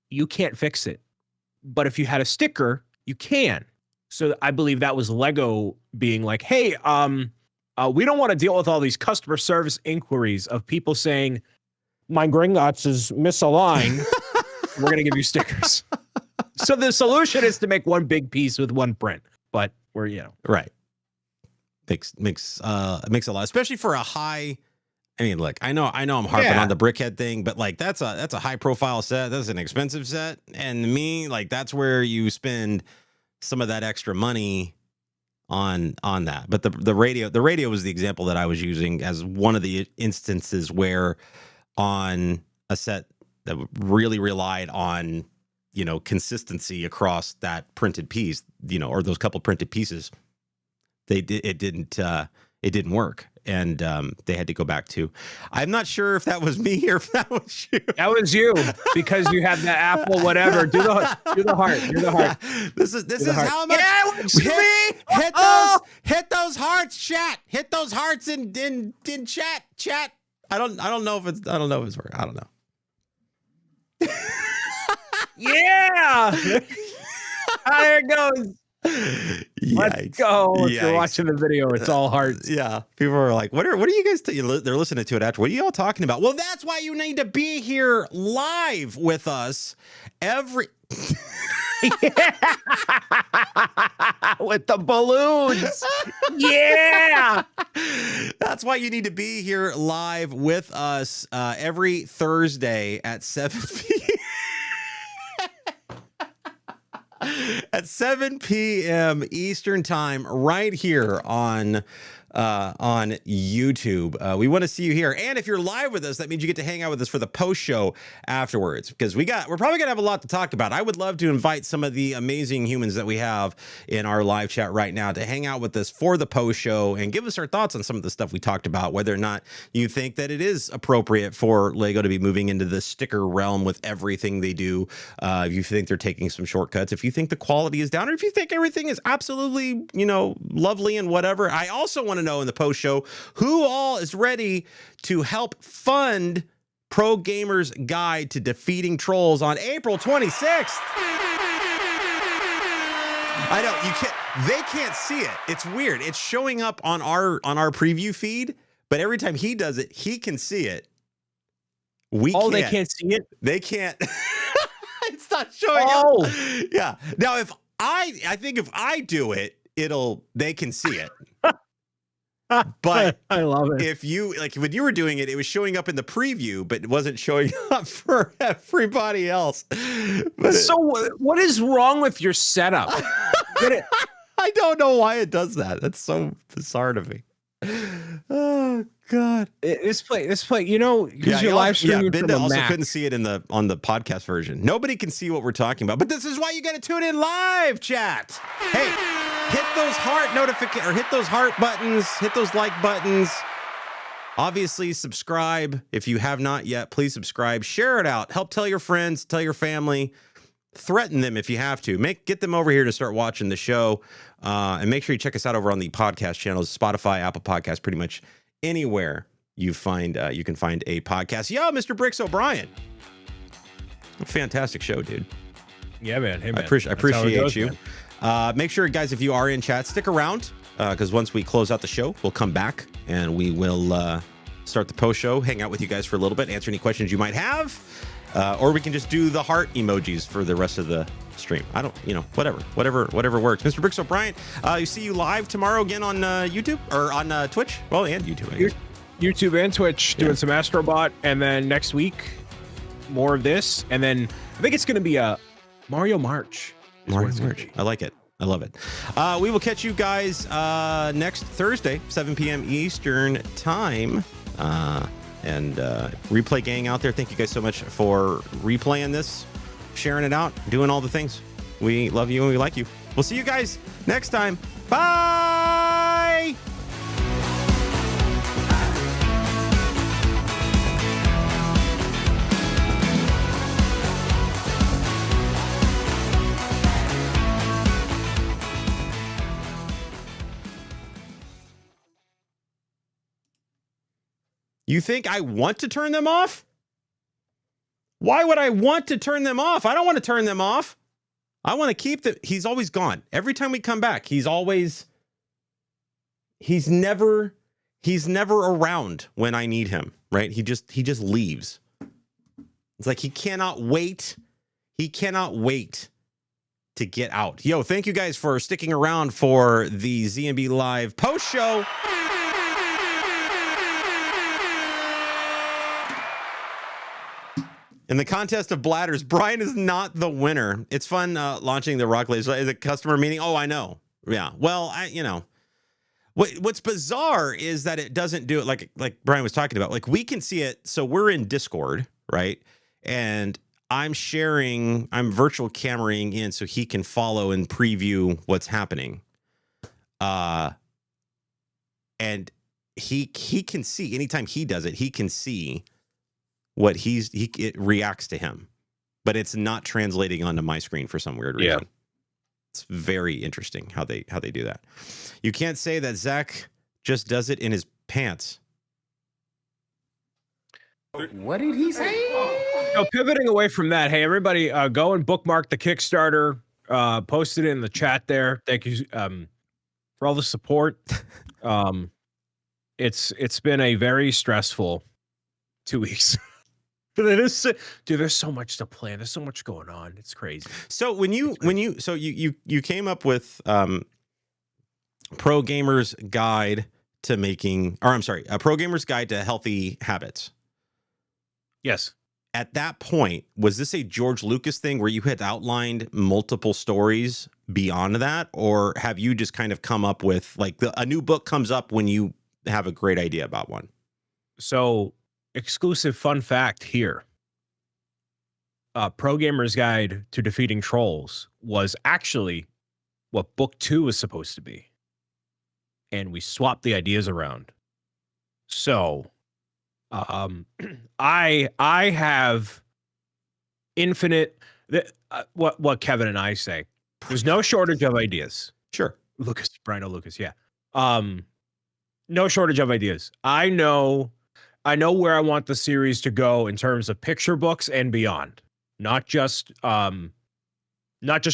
Speaker 2: You can't fix it. But if you had a sticker, you can. So I believe that was Lego being like, hey, we don't want to deal with all these customer service inquiries of people saying my Gringotts is misaligned. We're going to give you stickers. So the solution is to make one big piece with one print, but we're, you know,
Speaker 1: right. Makes a lot, especially for a high. I mean, look, I know I'm harping on the brickhead thing, but like that's a high profile set. That's an expensive set. And to me, like that's where you spend some of that extra money on that. But the radio was the example that I was using as one of the instances where on a set that really relied on, you know, consistency across that printed piece, you know, or those couple printed pieces, it didn't work. And they had to go back to, I'm not sure if that was me or if that was you.
Speaker 2: That was you, because you had the apple, whatever. Do the heart. Do the heart.
Speaker 1: This is how much.
Speaker 2: Yeah, it was me.
Speaker 1: Hit those hearts, chat. Hit those hearts in chat. I don't know if it's working. I don't know.
Speaker 2: Yeah. There it goes.
Speaker 1: Yikes.
Speaker 2: Let's go. If you're watching the video, it's all hearts.
Speaker 1: Yeah. People are like, what are you guys they're listening to it after. What are you all talking about? Well, that's why you need to be here live with us
Speaker 2: with the balloons. Yeah.
Speaker 1: That's why you need to be here live with us every Thursday at 7 p.m. At 7 p.m. Eastern time, right here on YouTube. We want to see you here. And if you're live with us, that means you get to hang out with us for the post show afterwards, because we're probably gonna have a lot to talk about. I would love to invite some of the amazing humans that we have in our live chat right now to hang out with us for the post show and give us our thoughts on some of the stuff we talked about, whether or not you think that it is appropriate for Lego to be moving into the sticker realm with everything they do. If you think they're taking some shortcuts, if you think the quality is down, or if you think everything is absolutely, you know, lovely and whatever. I also want to know in the post show who all is ready to help fund Pro Gamer's Guide to Defeating Trolls on April 26th. I know they can't see it. It's weird. It's showing up on our preview feed, but every time he does it, he can see it. We can't.
Speaker 2: They can't see it?
Speaker 1: They can't. It's not showing up. Yeah. Now I think if I do it, they can see it. But
Speaker 2: I love it.
Speaker 1: If you when you were doing it, it was showing up in the preview, but it wasn't showing up for everybody else.
Speaker 2: So what is wrong with your setup?
Speaker 1: I don't know why it does that. That's so bizarre to me. Oh God.
Speaker 2: This play, you know, because you're live streaming from a
Speaker 1: also
Speaker 2: Mac.
Speaker 1: Couldn't see it on the podcast version. Nobody can see what we're talking about, but this is why you got to tune in live, chat. Hey, hit those heart notifications, or hit those heart buttons, hit those like buttons. Obviously, subscribe if you have not yet. Please subscribe, share it out, help tell your friends, tell your family. Threaten them if you have to. Get them over here to start watching the show, and make sure you check us out over on the podcast channels, Spotify, Apple Podcasts, pretty much anywhere you can find a podcast. Yo, Mr. Bricks O'Brien, a fantastic show, dude.
Speaker 2: Yeah, man. Hey, man.
Speaker 1: I appreciate you. Make sure, guys, if you are in chat, stick around, because once we close out the show, we'll come back and we will start the post show, hang out with you guys for a little bit, answer any questions you might have. Or we can just do the heart emojis for the rest of the stream. I don't, whatever works. Mr. Bricks O'Brien, you see you live tomorrow again on YouTube or on Twitch? Well, and YouTube, I guess.
Speaker 2: YouTube and Twitch doing some Astrobot, and then next week more of this, and then I think it's going to be a Mario March.
Speaker 1: Mario March. I like it. I love it. We will catch you guys next Thursday, 7 p.m. Eastern time. And replay gang out there, thank you guys so much for replaying this, sharing it out, doing all the things. We love you and we like you. We'll see you guys next time. Bye. You think I want to turn them off? Why would I want to turn them off? I don't want to turn them off. I want to keep the. He's always gone. Every time we come back, he's never around when I need him, right? He just leaves. It's like he cannot wait. He cannot wait to get out. Yo, thank you guys for sticking around for the ZNB Live post show. In the contest of bladders, Brian is not the winner. It's fun launching the rock laser. Is it customer meeting? Oh, I know. Yeah. Well, what's bizarre is that it doesn't do it like Brian was talking about. Like we can see it. So we're in Discord, right? And I'm virtual cameraing in so he can follow and preview what's happening. And he can see anytime he does it, he can see what it reacts to him, but it's not translating onto my screen for some weird reason. Yeah. It's very interesting how they do that. You can't say that Zach just does it in his pants.
Speaker 3: What did he say?
Speaker 2: No, pivoting away from that, hey everybody, go and bookmark the Kickstarter. Post it in the chat there. Thank you for all the support. It's been a very stressful 2 weeks. Dude, there's so much to plan. There's so much going on. It's crazy.
Speaker 1: So you came up with Pro Gamer's Guide to Making, or I'm sorry, a Pro Gamer's Guide to Healthy Habits.
Speaker 2: Yes.
Speaker 1: At that point, was this a George Lucas thing where you had outlined multiple stories beyond that, or have you just kind of come up with like a new book comes up when you have a great idea about one?
Speaker 2: So. Exclusive fun fact here. Pro Gamer's Guide to Defeating Trolls was actually what book 2 was supposed to be. And we swapped the ideas around. So I have infinite what Kevin and I say. There's no shortage of ideas.
Speaker 1: Sure.
Speaker 2: Brian O'Lucas, yeah. No shortage of ideas. I know where I want the series to go in terms of picture books and beyond. Not just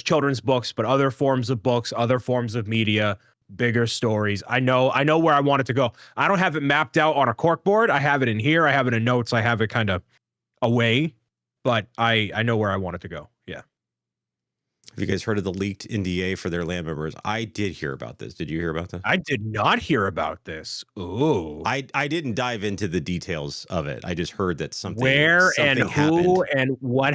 Speaker 2: children's books, but other forms of books, other forms of media, bigger stories. I know where I want it to go. I don't have it mapped out on a corkboard. I have it in here. I have it in notes. I have it kind of away, but I know where I want it to go. Yeah.
Speaker 1: Have you guys heard of the leaked NDA for their land members? I did hear about this. Did you hear about that?
Speaker 2: I did not hear about this. Ooh.
Speaker 1: I didn't dive into the details of it. I just heard that something
Speaker 2: and
Speaker 1: happened.
Speaker 2: Who and what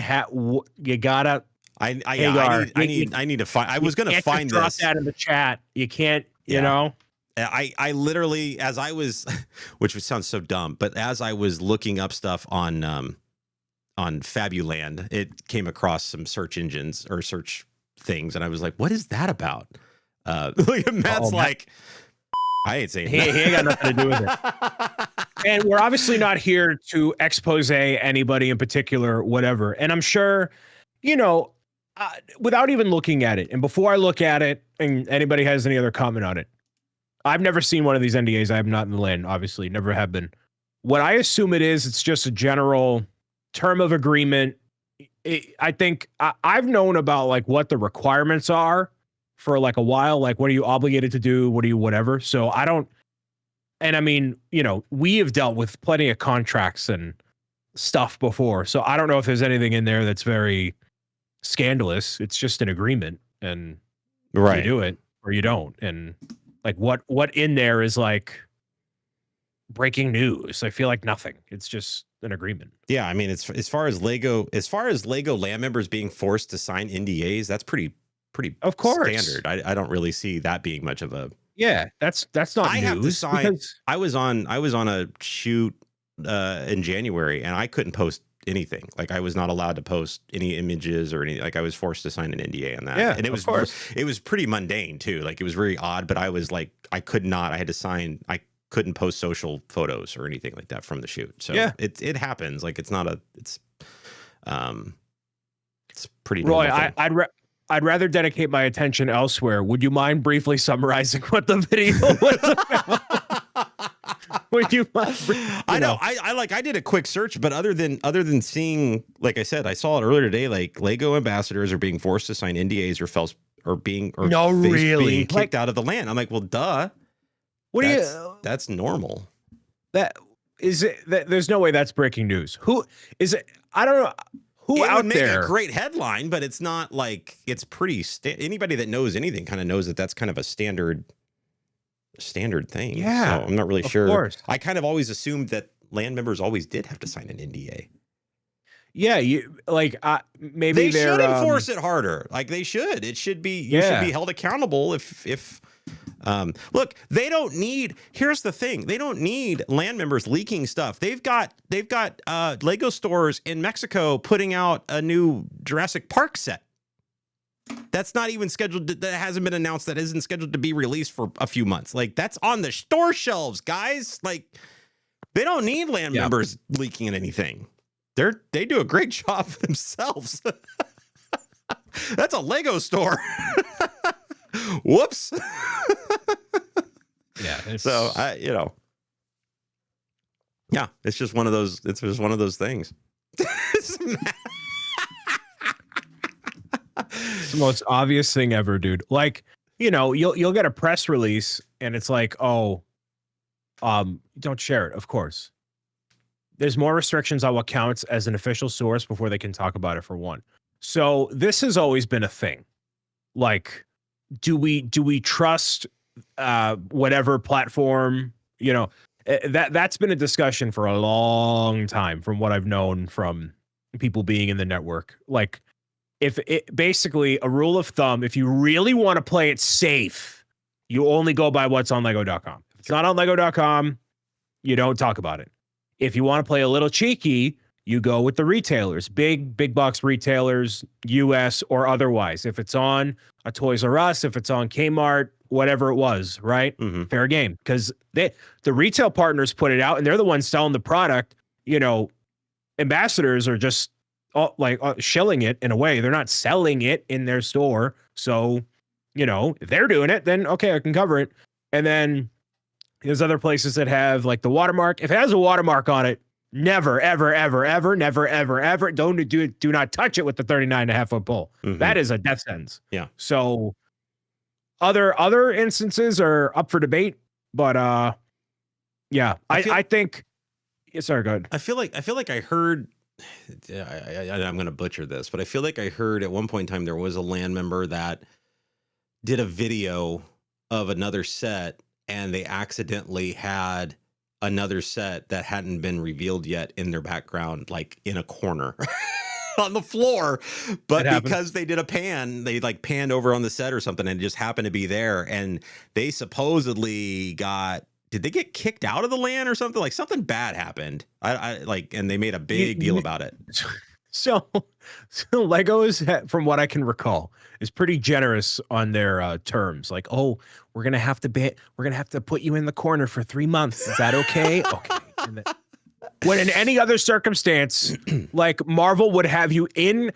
Speaker 2: you gotta
Speaker 1: I need to find. I was going to find
Speaker 2: drop
Speaker 1: this.
Speaker 2: That in the chat. You can't, you know.
Speaker 1: I literally, as I was, which sounds so dumb, but as I was looking up stuff on Fabuland, it came across some search engines or search things, and I was like, "What is that about?" Look at Matt's like, I ain't saying
Speaker 2: he ain't got nothing to do with it. And we're obviously not here to expose anybody in particular, whatever. And I'm sure, without even looking at it, and before I look at it, and anybody has any other comment on it, I've never seen one of these NDAs. I am not in the land, obviously, never have been. What I assume it's just a general term of agreement. I think I've known about like what the requirements are for like a while. Like, what are you obligated to do? What are you, whatever. So I don't, and I mean, we have dealt with plenty of contracts and stuff before. So I don't know if there's anything in there that's very scandalous. It's just an agreement, and you do it or you don't. And like what in there is like breaking news? I feel like nothing. It's just an agreement.
Speaker 1: Yeah, I mean, it's as far as Lego land members being forced to sign NDAs, that's pretty
Speaker 2: Of course.
Speaker 1: standard. I don't really see that being much of a.
Speaker 2: Yeah, that's not
Speaker 1: I
Speaker 2: news.
Speaker 1: have to sign.
Speaker 2: Because
Speaker 1: I was on a shoot in January, and I couldn't post anything. Like, I was not allowed to post any images or any. Like, I was forced to sign an NDA on that.
Speaker 2: Yeah,
Speaker 1: and
Speaker 2: of course.
Speaker 1: it was pretty mundane too. Like, it was very odd, but I was like, I could not. I had to sign. I couldn't post social photos or anything like that from the shoot. So
Speaker 2: Yeah.
Speaker 1: it happens. Like, it's not a. It's pretty.
Speaker 2: Roy,
Speaker 1: normal thing.
Speaker 2: I'd rather dedicate my attention elsewhere. Would you mind briefly summarizing what the video was about? Would you mind?
Speaker 1: I know. I did a quick search, but other than seeing, like I said, I saw it earlier today. Like, Lego ambassadors are being forced to sign NDAs being kicked out of the land. I'm like, well, duh. That's normal.
Speaker 2: That is it. There's no way that's breaking news. Who is it? I don't know. Who
Speaker 1: It
Speaker 2: out
Speaker 1: would make
Speaker 2: there?
Speaker 1: a great headline, but it's not like it's pretty. Anybody that knows anything kind of knows that that's kind of a standard thing.
Speaker 2: Yeah,
Speaker 1: so I'm not really
Speaker 2: of
Speaker 1: sure.
Speaker 2: course.
Speaker 1: I kind of always assumed that land members always did have to sign an NDA.
Speaker 2: Yeah, you like maybe
Speaker 1: They should enforce it harder. Like, they should. It should be. You should be held accountable if. Look, they don't need. Here's the thing: they don't need land members leaking stuff. They've got Lego stores in Mexico putting out a new Jurassic Park set. That's not even scheduled. That hasn't been announced. That isn't scheduled to be released for a few months. Like, that's on the store shelves, guys. Like, they don't need land members leaking anything. They do a great job themselves. That's a Lego store. Whoops.
Speaker 2: Yeah.
Speaker 1: So yeah, it's just one of those. It's just one of those things.
Speaker 2: It's the most obvious thing ever, dude. Like, you'll get a press release and it's like, don't share it. Of course. There's more restrictions on what counts as an official source before they can talk about it, for one. So this has always been a thing. Like, do we trust whatever platform, that's been a discussion for a long time from what I've known from people being in the network. Like, if it basically a rule of thumb, if you really want to play it safe, you only go by what's on lego.com. If it's not on lego.com, you don't talk about it. If you want to play a little cheeky, you go with the retailers, big box retailers, US or otherwise. If it's on a Toys R Us, if it's on Kmart, whatever it was, right?
Speaker 1: Mm-hmm.
Speaker 2: Fair game. Because the retail partners put it out and they're the ones selling the product. Ambassadors are just shilling it in a way. They're not selling it in their store. So, if they're doing it, then okay, I can cover it. And then there's other places that have like the watermark. If it has a watermark on it, never, ever, ever, ever, never, ever, ever. Do not touch it with the 39.5-foot pole.
Speaker 1: Mm-hmm.
Speaker 2: That is a death sentence.
Speaker 1: Yeah.
Speaker 2: So other instances are up for debate, but yeah, I think. Sorry, go ahead.
Speaker 1: I feel like I heard. I'm going to butcher this, but I feel like I heard at one point in time there was a land member that did a video of another set, and they accidentally had another set that hadn't been revealed yet in their background, like in a corner on the floor. But because they did a pan, they like panned over on the set or something and it just happened to be there. And they supposedly did they get kicked out of the land or something? Like, something bad happened. And they made a big deal about it.
Speaker 2: So Legos, from what I can recall, is pretty generous on their terms. Like, oh, we're gonna have to put you in the corner for 3 months. Is that okay? Okay. When in any other circumstance, like Marvel would have you in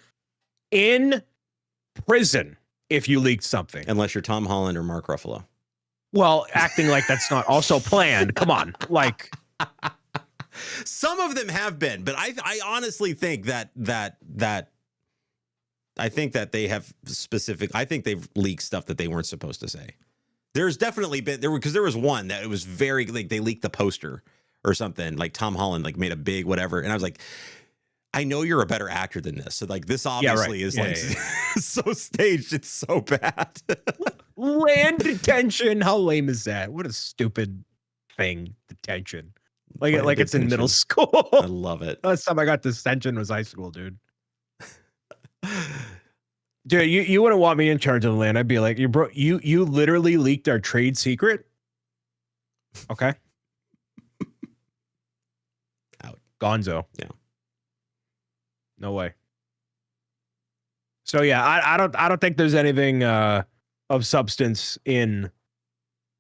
Speaker 2: prison if you leaked something.
Speaker 1: Unless you're Tom Holland or Mark Ruffalo.
Speaker 2: Well, acting like that's not also planned. Come on, like.
Speaker 1: Some of them have been, but I honestly think that I think that they have I think they've leaked stuff that they weren't supposed to say. There's definitely been because there was one that it was very like they leaked the poster or something. Like Tom Holland like made a big whatever, and I was like, I know you're a better actor than this. So like this obviously is so staged. It's so bad.
Speaker 2: Land detention. How lame is that? What a stupid thing. Detention. Like it's in middle school.
Speaker 1: I love it.
Speaker 2: Last time I got detention was high school, dude. Dude, you wouldn't want me in charge of the land. I'd be like, you literally leaked our trade secret. Okay.
Speaker 1: Out.
Speaker 2: Gonzo.
Speaker 1: Yeah.
Speaker 2: No way. So yeah, I don't think there's anything of substance in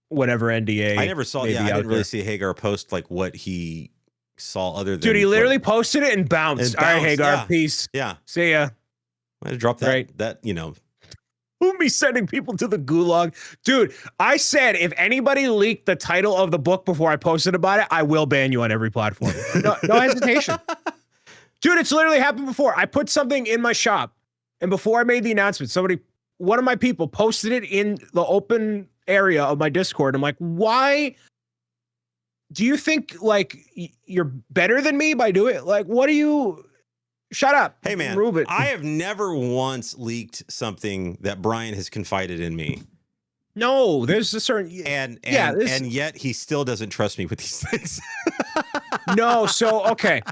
Speaker 2: whatever NDA.
Speaker 1: I never saw. Yeah, I didn't really see Hagar post like what he saw other than.
Speaker 2: Dude, he literally posted it and bounced. All right, Hagar, peace.
Speaker 1: Yeah.
Speaker 2: See ya.
Speaker 1: I dropped that. Right. That
Speaker 2: Who be sending people to the gulag? Dude, I said if anybody leaked the title of the book before I posted about it, I will ban you on every platform. No hesitation. Dude, it's literally happened before. I put something in my shop, and before I made the announcement, one of my people posted it in the open area of my Discord. I'm like, why do you think like you're better than me by doing it? Like, what do you... Shut up.
Speaker 1: Hey, man,
Speaker 2: Rube it.
Speaker 1: I have never once leaked something that Brian has confided in me.
Speaker 2: No, there's a certain...
Speaker 1: And yet he still doesn't trust me with these things.
Speaker 2: No, so, okay.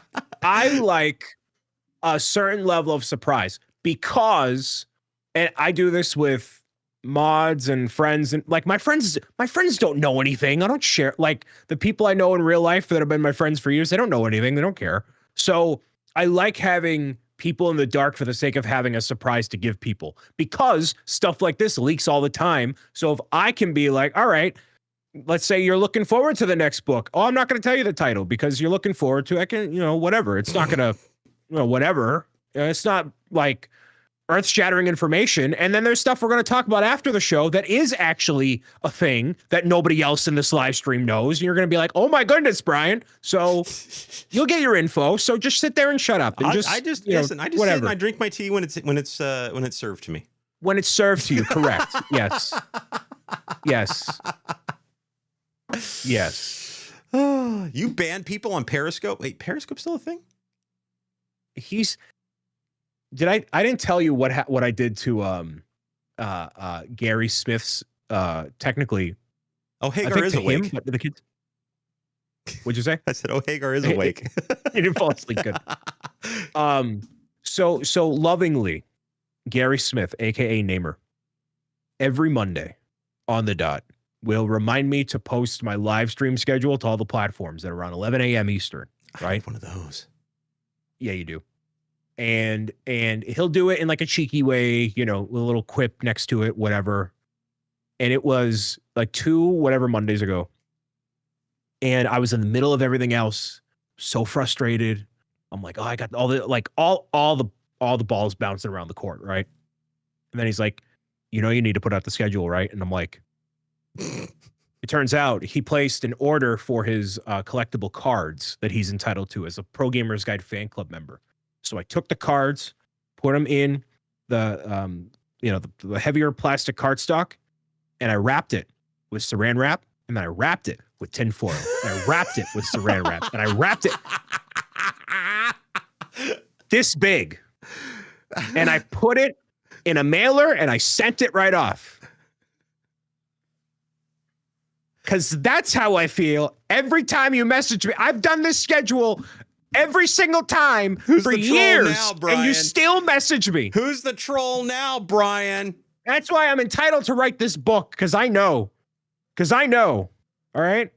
Speaker 2: I like a certain level of surprise because, and I do this with mods and friends, and like my friends don't know anything. I don't share, like the people I know in real life that have been my friends for years, they don't know anything. They don't care. So I like having people in the dark for the sake of having a surprise to give people, because stuff like this leaks all the time. So if I can be like, all right, let's say you're looking forward to the next book. Oh, I'm not going to tell you the title because you're looking forward to, I can, whatever. It's not going to, whatever. It's not like earth-shattering information. And then there's stuff we're going to talk about after the show that is actually a thing that nobody else in this live stream knows. And you're going to be like, oh my goodness, Brian. So you'll get your info. So just sit there and shut up. And
Speaker 1: I just listen. I just sit and I drink my tea when it's served to me.
Speaker 2: When it's served to you, correct. Yes. Yes. Yes.
Speaker 1: You ban people on Periscope? Wait, Periscope's still a thing?
Speaker 2: I didn't tell you what I did to Gary Smith's technically.
Speaker 1: Oh, Hagar is awake.
Speaker 2: Him, the kids. What'd you say?
Speaker 1: I said, oh, Hagar is awake.
Speaker 2: You didn't fall asleep. Good. So lovingly, Gary Smith, aka Namer, every Monday on the dot will remind me to post my live stream schedule to all the platforms at around 11 a.m. Eastern. Right?
Speaker 1: I have one of those.
Speaker 2: Yeah, you do. And he'll do it in like a cheeky way, with a little quip next to it, whatever. And it was like 2 Mondays ago. And I was in the middle of everything else, so frustrated. I'm like, oh, I got all the balls bouncing around the court, right? And then he's like, you need to put out the schedule, right? And I'm like, it turns out he placed an order for his collectible cards that he's entitled to as a Pro Gamers Guide fan club member. So I took the cards, put them in the heavier plastic cardstock, and I wrapped it with saran wrap, and then I wrapped it with tinfoil, and I wrapped it with saran wrap, and I wrapped it this big, and I put it in a mailer, and I sent it right off. Because that's how I feel every time you message me. I've done this schedule every single time for years, now, and you still message me.
Speaker 1: Who's the troll now, Brian?
Speaker 2: That's why I'm entitled to write this book, because I know. All right?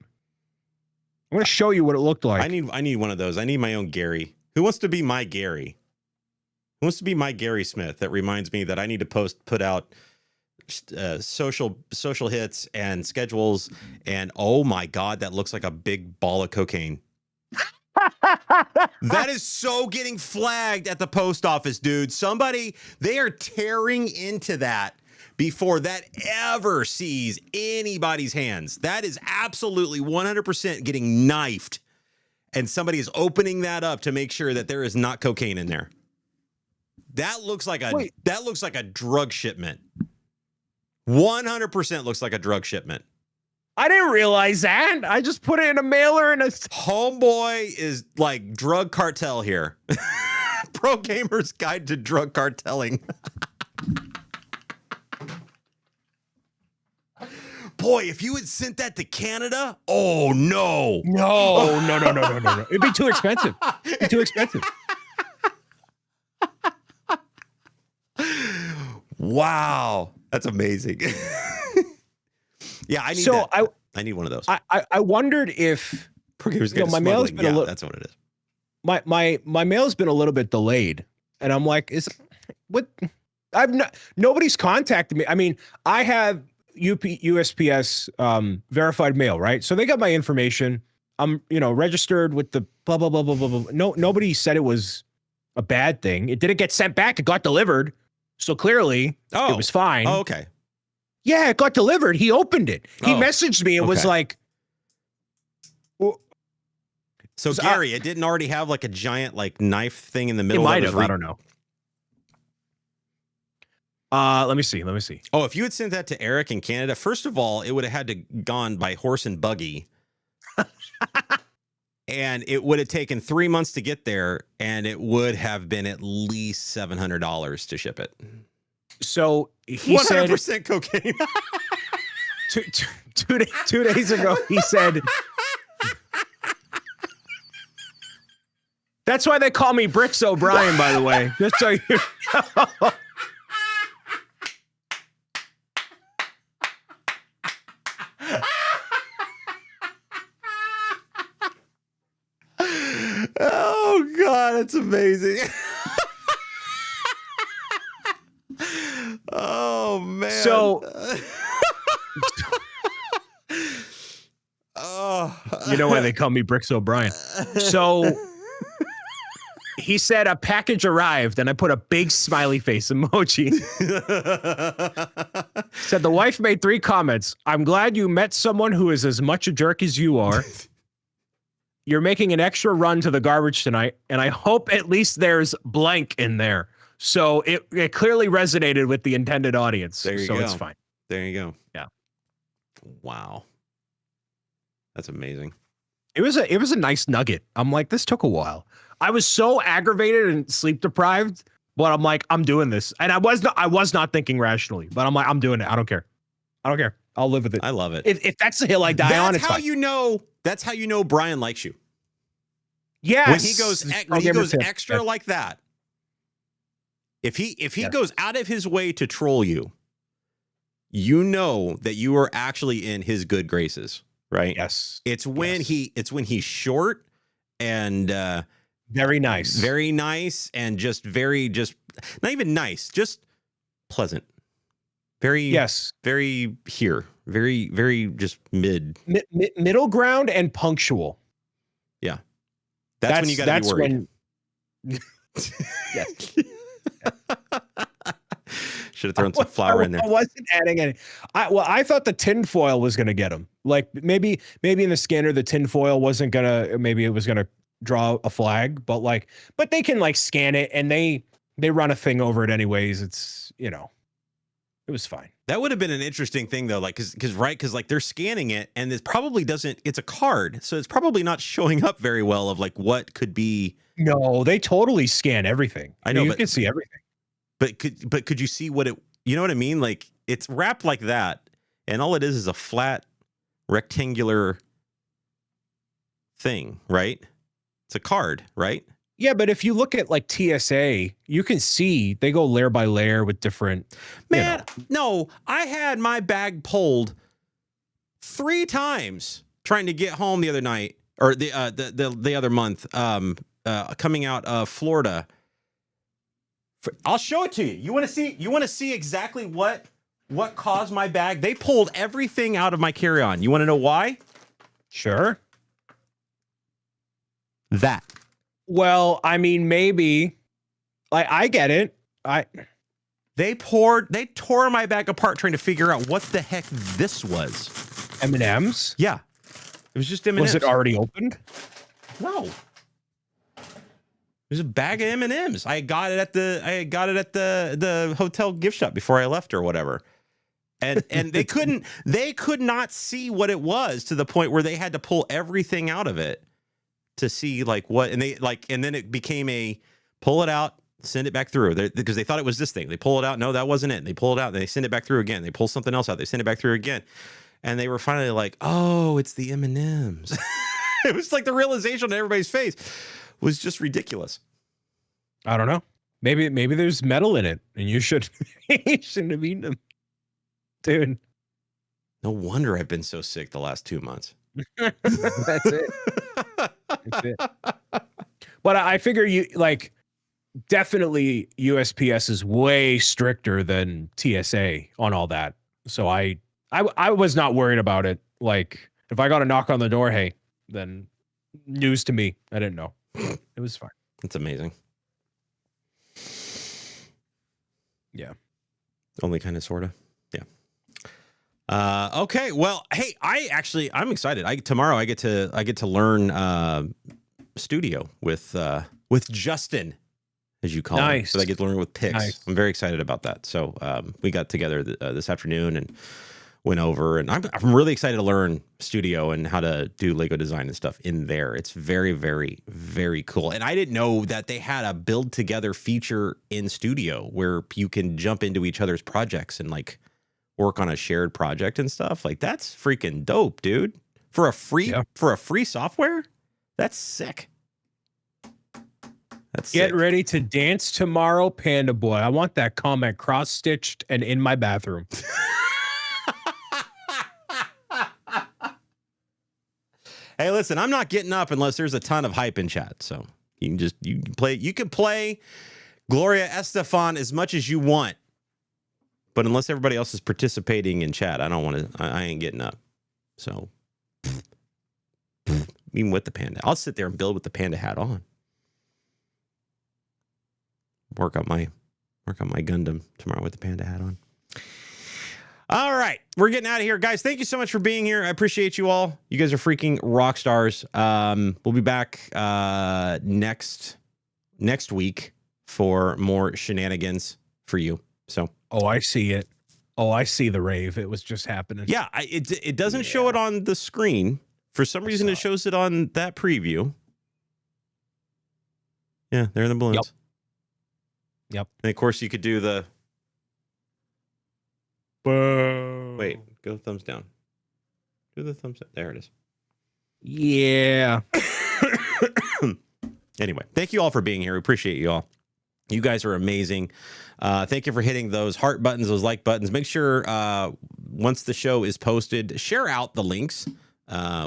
Speaker 2: I'm going to show you what it looked like.
Speaker 1: I need one of those. I need my own Gary. Who wants to be my Gary? Who wants to be my Gary Smith? That reminds me that I need to put out social hits and schedules. And oh my God, that looks like a big ball of cocaine. That is so getting flagged at the post office, dude. They are tearing into that before that ever sees anybody's hands. That is absolutely 100% getting knifed. And somebody is opening that up to make sure that there is not cocaine in there. That looks like a drug shipment. 100% looks like a drug shipment.
Speaker 2: I didn't realize that. I just put it in a mailer and a.
Speaker 1: Homeboy is like drug cartel here. Pro Gamer's Guide to Drug Cartelling. Boy, if you had sent that to Canada, oh no.
Speaker 2: No. It'd be too expensive. It'd be too expensive.
Speaker 1: Wow. That's amazing. Yeah, I need
Speaker 2: So
Speaker 1: that. I need one of those.
Speaker 2: I wondered if
Speaker 1: Pro Gamer's Guide to
Speaker 2: my mail's
Speaker 1: Smuggling.
Speaker 2: been a
Speaker 1: Yeah,
Speaker 2: little.
Speaker 1: that's what it is.
Speaker 2: My mail's been a little bit delayed, and I'm like, what? Nobody's contacted me. I mean, I have USPS verified mail, right? So they got my information. I'm registered with the blah blah blah blah blah blah. No, nobody said it was a bad thing. It didn't get sent back. It got delivered. So clearly, it was fine.
Speaker 1: Oh, okay.
Speaker 2: Yeah, it got delivered. He opened it. He messaged me. It was like.
Speaker 1: So Gary, it didn't already have like a giant like knife thing in the middle.
Speaker 2: It might have. I don't know. Let me see.
Speaker 1: Oh, if you had sent that to Eric in Canada, first of all, it would have had to gone by horse and buggy. And it would have taken 3 months to get there, and it would have been at least $700 to ship it.
Speaker 2: So he
Speaker 1: 100%
Speaker 2: said
Speaker 1: cocaine.
Speaker 2: two days ago, he said. That's why they call me Bricks O'Brien, by the way. Just so you know.
Speaker 1: Oh God, that's amazing. Oh man.
Speaker 2: So you know why they call me Bricks O'Brien. So he said a package arrived, and I put a big smiley face emoji. Said the wife made 3 comments. I'm glad you met someone who is as much a jerk as you are. You're making an extra run to the garbage tonight, and I hope at least there's blank in there. So it clearly resonated with the intended audience.
Speaker 1: There you
Speaker 2: so
Speaker 1: go.
Speaker 2: it's fine.
Speaker 1: There you go.
Speaker 2: Yeah.
Speaker 1: Wow. That's amazing.
Speaker 2: It was a nice nugget. I'm like, this took a while. I was so aggravated and sleep deprived, but I'm like, I'm doing this. And I was not thinking rationally, but I'm like, I'm doing it. I don't care. I'll live with it.
Speaker 1: I love it.
Speaker 2: If that's the hill I die on, it's fine.
Speaker 1: That's how you know Brian likes you.
Speaker 2: Yes.
Speaker 1: When he goes extra like that. If he goes out of his way to troll you, you know that you are actually in his good graces, right?
Speaker 2: Yes.
Speaker 1: It's when he's short and
Speaker 2: very nice,
Speaker 1: and just not even nice, just pleasant. Very just
Speaker 2: middle ground and punctual.
Speaker 1: Yeah, that's when you got to be worried.
Speaker 2: Yes.
Speaker 1: Should have thrown some flour in there.
Speaker 2: I wasn't adding any. I thought the tinfoil was going to get him. Like maybe in the scanner, the tinfoil wasn't gonna. Maybe it was gonna draw a flag, but they can like scan it and they run a thing over it anyways. It's it was fine.
Speaker 1: That would have been an interesting thing though, like because like they're scanning it and it probably doesn't. It's a card, so it's probably not showing up very well of like what could be.
Speaker 2: No, they totally scan everything.
Speaker 1: I know,
Speaker 2: you can see everything.
Speaker 1: But could you see what it? You know what I mean? Like it's wrapped like that, and all it is a flat, rectangular thing, right? It's a card, right?
Speaker 2: Yeah, but if you look at like TSA, you can see they go layer by layer with different.
Speaker 1: Man, no, I had my bag pulled 3 times trying to get home the other night or the other month, coming out of Florida. I'll show it to you. You want to see exactly what caused my bag? They pulled everything out of my carry-on. You want to know why?
Speaker 2: Sure.
Speaker 1: That.
Speaker 2: Well, I mean, maybe. I get it.
Speaker 1: They tore my bag apart trying to figure out what the heck this was.
Speaker 2: M&Ms?
Speaker 1: Yeah. It was just M&Ms.
Speaker 2: Was it already opened?
Speaker 1: No. There's a bag of M&Ms. I got it at the hotel gift shop before I left or whatever. And they could not see what it was, to the point where they had to pull everything out of it to see like what, and then it became a pull it out, send it back through, because they thought it was this thing. They pull it out, no, that wasn't it. And they pull it out, and they send it back through again. They pull something else out, they send it back through again, and they were finally like, oh, it's the M&Ms. It was like the realization on everybody's face was just ridiculous.
Speaker 2: I don't know. Maybe there's metal in it, and you shouldn't have eaten them, dude.
Speaker 1: No wonder I've been so sick the last 2 months.
Speaker 2: That's it. That's it. But I figure you like, definitely USPS is way stricter than TSA on all that. So I was not worried about it. Like, if I got a knock on the door, hey, then news to me. I didn't know. It was fine.
Speaker 1: It's amazing.
Speaker 2: Yeah.
Speaker 1: Only kind of, sort of. Yeah. Okay. Well, hey, I'm excited. Tomorrow I get to learn studio with Justin, as you call him. So I get to learn with Pix. Nice. I'm very excited about that. So we got together this afternoon and went over, and I'm really excited to learn studio and how to do Lego design and stuff in there. It's very, very, very cool. And I didn't know that they had a build together feature in studio where you can jump into each other's projects and like work on a shared project and stuff. Like, that's freaking dope, dude. For a free software, that's sick.
Speaker 2: Get ready to dance tomorrow, Panda Boy. I want that comment cross-stitched and in my bathroom.
Speaker 1: Hey, listen, I'm not getting up unless there's a ton of hype in chat. So you can play Gloria Estefan as much as you want. But unless everybody else is participating in chat, I ain't getting up. So even with the panda, I'll sit there and build with the panda hat on. Work on my Gundam tomorrow with the panda hat on. All right, we're getting out of here, guys. Thank you so much for being here. I appreciate you all. You guys are freaking rock stars. We'll be back next week for more shenanigans for you. So,
Speaker 2: oh, I see it. Oh, I see the rave. It was just happening.
Speaker 1: Yeah, it doesn't show it on the screen. For some reason, it shows it on that preview. Yeah, there are the balloons.
Speaker 2: Yep.
Speaker 1: And of course, you could do the.
Speaker 2: Boom.
Speaker 1: Wait, go thumbs down. Do the thumbs up. There it is.
Speaker 2: Yeah.
Speaker 1: Anyway, thank you all for being here. We appreciate you all. You guys are amazing. Thank you for hitting those heart buttons, those like buttons. Make sure once the show is posted, share out the links.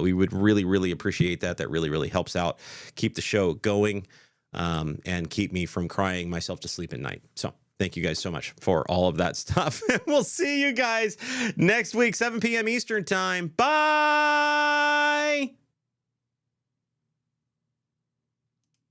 Speaker 1: We would really, really appreciate that. That really, really helps out. Keep the show going and keep me from crying myself to sleep at night. So thank you guys so much for all of that stuff. We'll see you guys next week, 7 p.m. Eastern time. Bye.